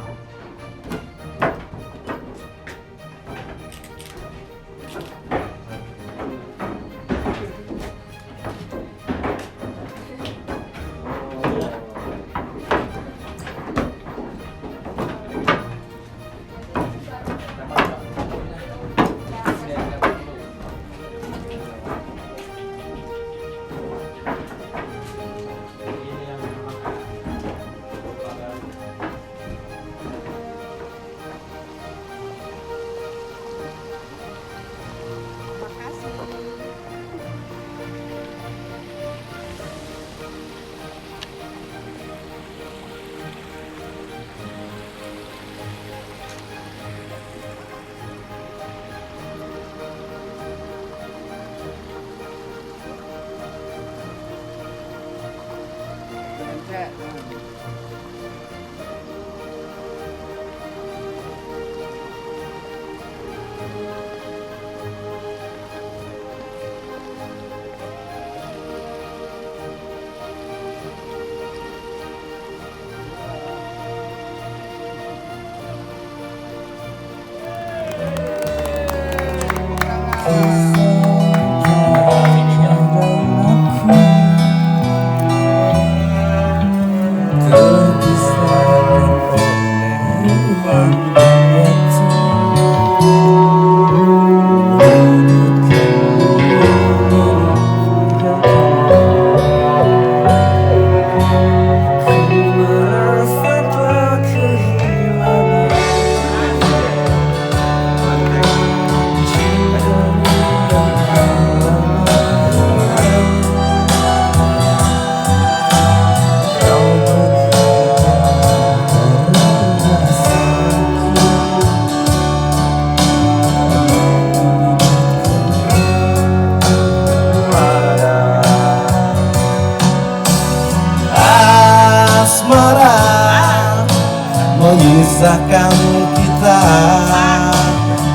memisahkan kita,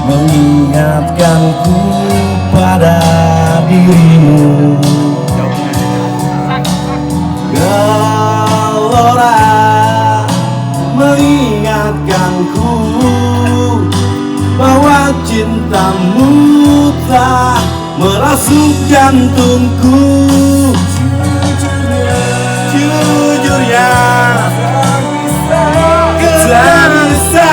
mengingatkanku pada dirimu. buta merasuk jantungku. Jujurnya tak bisa.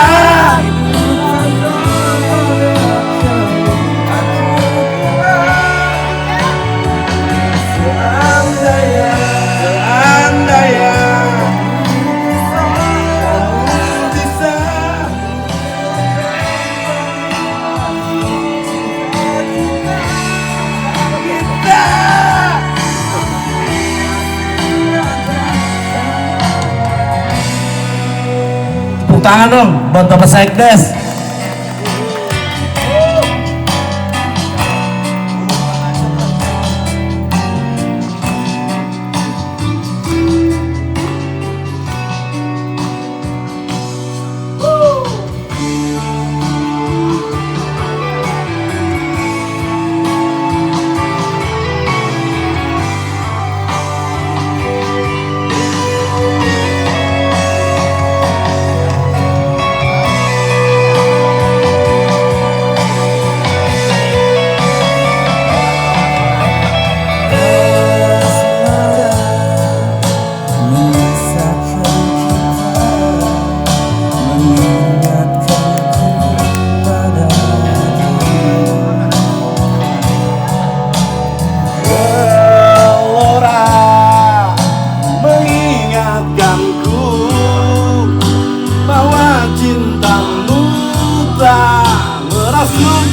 Tangan dong buat Bapak Sekdes.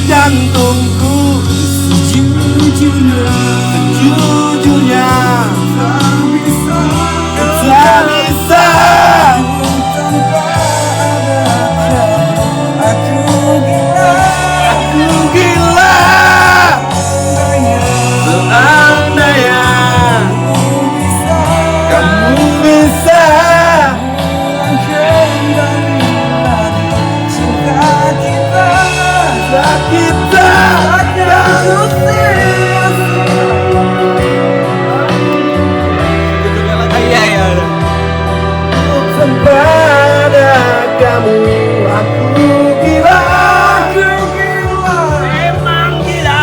Jantungku sejujurnya tak bisa. Aku gila. Seandainya kamu bisa. Kita pada kamu aku gila. Memang gila.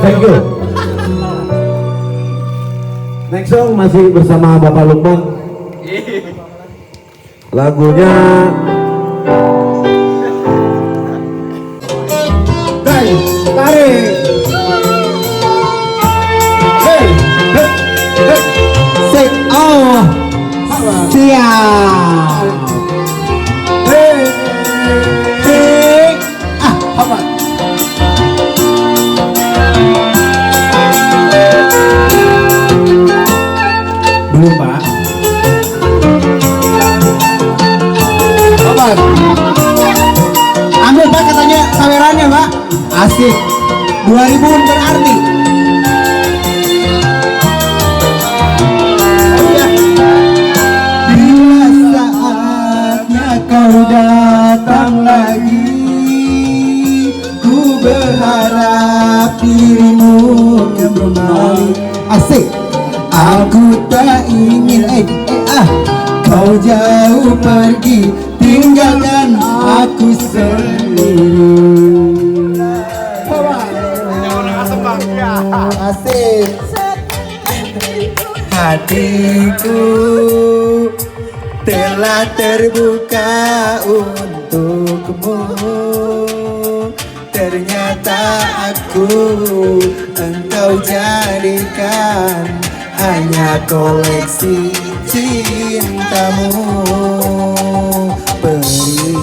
Thank you. Next song masih bersama Bapak Lukman. Lagunya Hey, tarik. Hey, hey, hey. Sik, oh, siap. Hey, hey, apa? Belum, Pak. Bapak. Ambil, Pak, katanya sawerannya, Pak. Asik. 2000 berarti. Bila saatnya kau datang lagi, ku berharap dirimu kembali. Asik. Aku tak ingin kau jauh pergi, tinggalkan aku sendiri. Asik. Hatiku telah terbuka untukmu. Ternyata engkau jadikan hanya koleksi cintamu. Peri,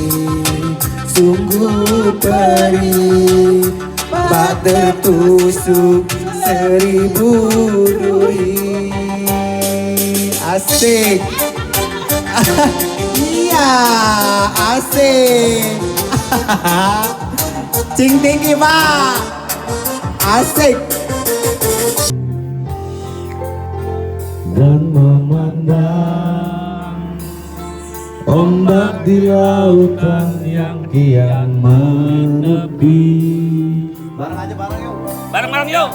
sungguh peri, bak tertusuk 1000 duri. Asik. Iya, asik. Cing tinggi, Pak. Asik. Dan memandang ombak di lautan yang kian menepi. Bareng aja bareng yuk. Bareng-bareng yuk.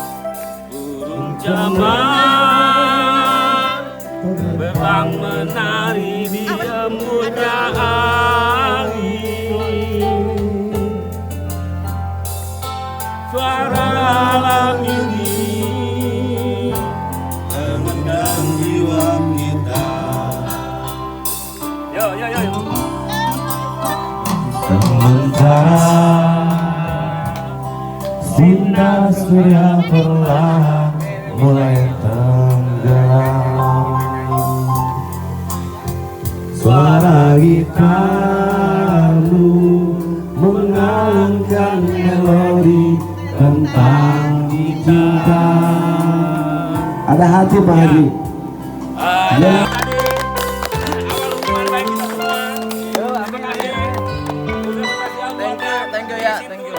Burung camar berbang menari di embunnya angin. Suara alam ini Mengundang jiwa kita. Yo. Sementara sinar surya perlahan mulai tenggelam, suara gitarmu mengalunkan melodi tentang cinta. Ada hati Pak Haji. Ya. Thank you ya, thank you.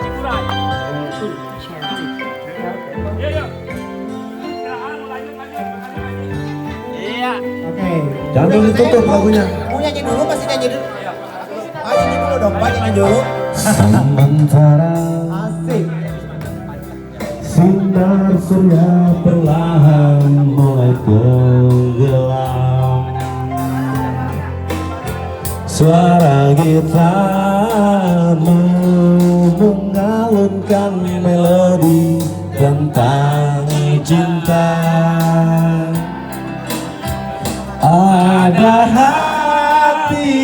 Iya. Oke. Jangan ditutup lagunya. Mau nyanyi dulu pasti nyanyi dulu. Ayo nyanyi dulu dong, Pak, nyanyi dulu. Sementara Asik. sinar surya perlahan mulai tenggelam, suara gitarmu mengalunkan melodi tentang cinta. Ada hati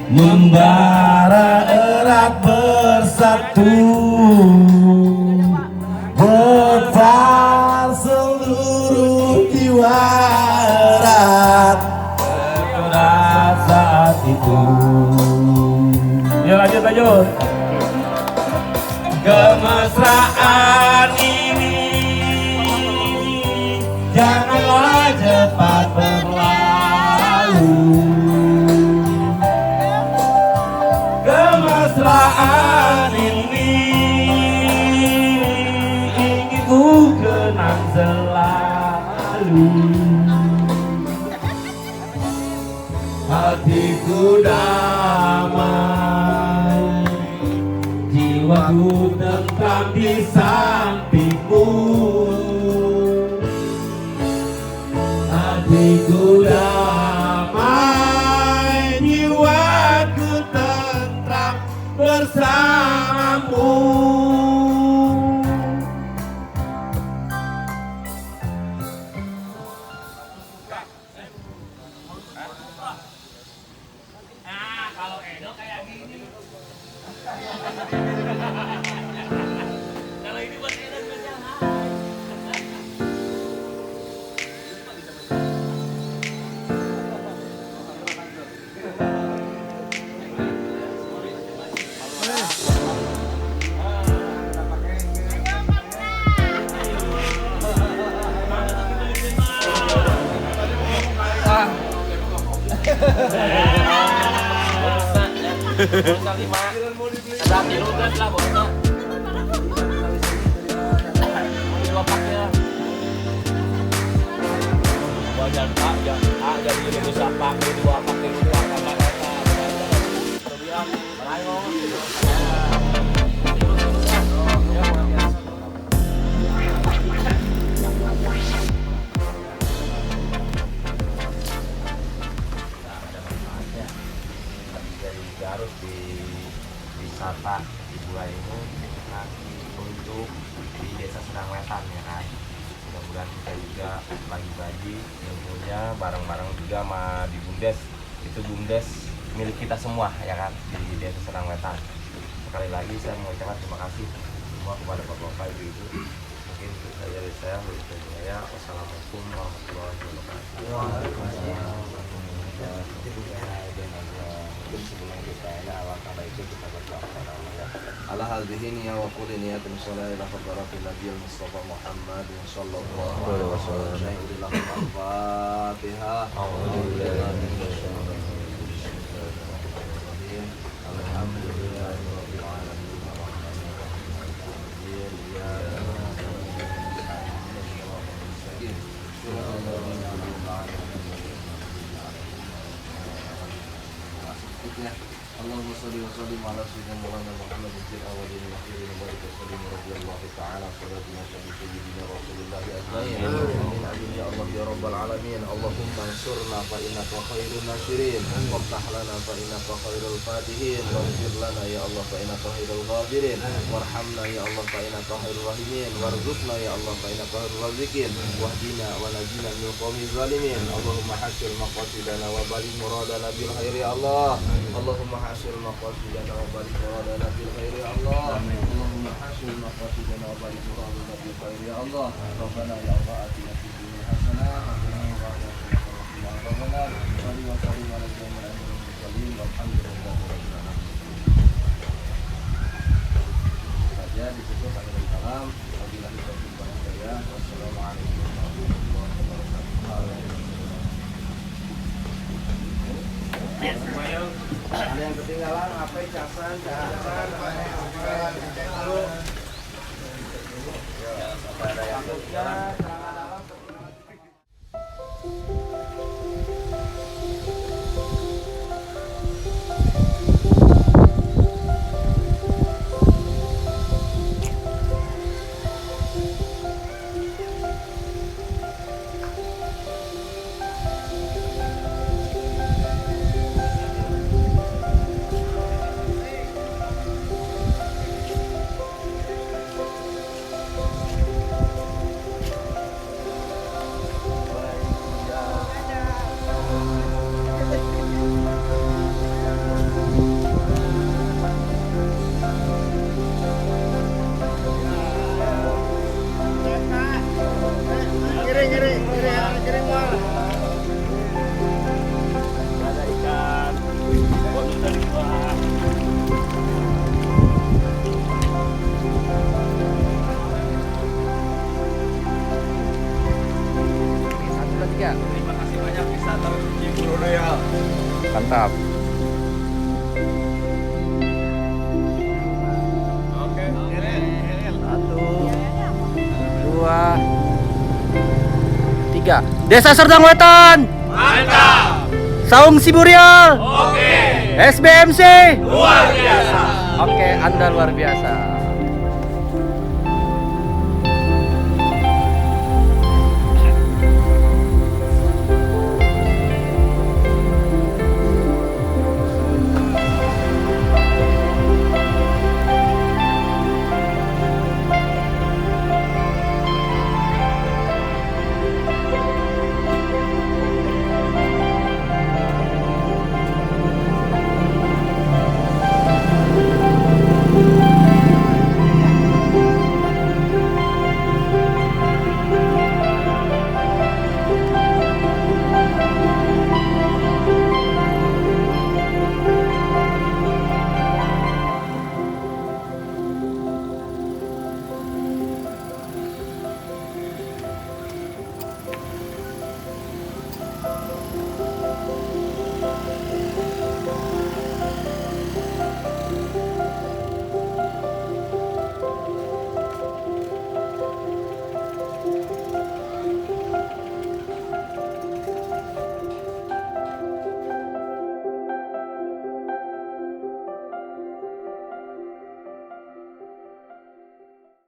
membara erat bersatu, getar seluruh jiwa erat berat saat itu. Ya lanjut. Kemesraan ini janganlah cepat berlalu. Kemesraan ini ingin ku kenang selalu. Hatiku damai, jiwaku tentram di sampingmu. Hatiku damai, jiwaku tentram bersamamu. Kalau Edo kayak gini. Kalau ini buat Edo spesial. Ada dilugas lah bosnya. Dua paknya. Wajar tak ya. Jadi lu bisa pakai dua pakai dua kamera. Kemudian ayo. Harus di wisata hiburan ini untuk di Desa Serang Wetan ya kan. Mudah-mudahan kita juga bagi-bagi ilmunya bareng-bareng juga sama di BUMDes. Itu BUMDes milik kita semua ya kan di Desa Serang Wetan. Sekali lagi saya mengucapkan terima kasih semua kepada Bapak-bapak Ibu-ibu. Mungkin itu saja dari saya. Wassalamualaikum warahmatullahi wabarakatuh. Sebelum kita awal kala itu kita berdoa ala hadhihi niyya wa qul niyatin sholati ila hadratil nabiyil mustafa Muhammad sallallahu alaihi wasallam. Al-Fatihah. Alhamdulillahirabbil alamin. salli wa sallim ala sayyidina Maulana Muhammadin fil awwalin wal akhirin wa barik wa sallim radhiyallahu ta'ala salatina sayyidina Rasulillah ajmain. Amin ya Allah ya rabbal alamin. Allahumma ansurna fa innaka khairun nasirin waftah lana fa innaka khairul fatihin waghfir lana ya Allah fa innaka khairul ghafirin warhamna ya Allah fa innaka khairur rahimin warzuqna ya Allah fa innaka khairur raziqin wahdina wa najina min qaumiz zalimin. Allahumma hasil maqasidana wa balik muradana bil khair ya Allah. Allahumma hasil maqasidana wa balik muradana bil khair ya Allah. Allahumma hasil maqasidana wa balik muradana bil khair ya Allah. Rabbana ya Allah atina fid dunya hasanah wa qina adzaban nar. Salli wa sallim ala sayyidina Muhammadin walhamdulillahi rabbil alamin. Saja ditutup dengan salam. Wabillahi taufiq wal hidayah. Wassalamualaikum warahmatullahi wabarakatuh. Ada yang ketinggalan HP, casan, cek dulu. Ya, sampai ada yang ketinggalan. Terima kasih banyak wisata Ciburu Royal. Mantap. Oke. 1, 2, 3. Desa Serdang Wetan. Mantap. Saung Ciburial. Oke. SBMC. Luar biasa. Oke, Anda luar biasa.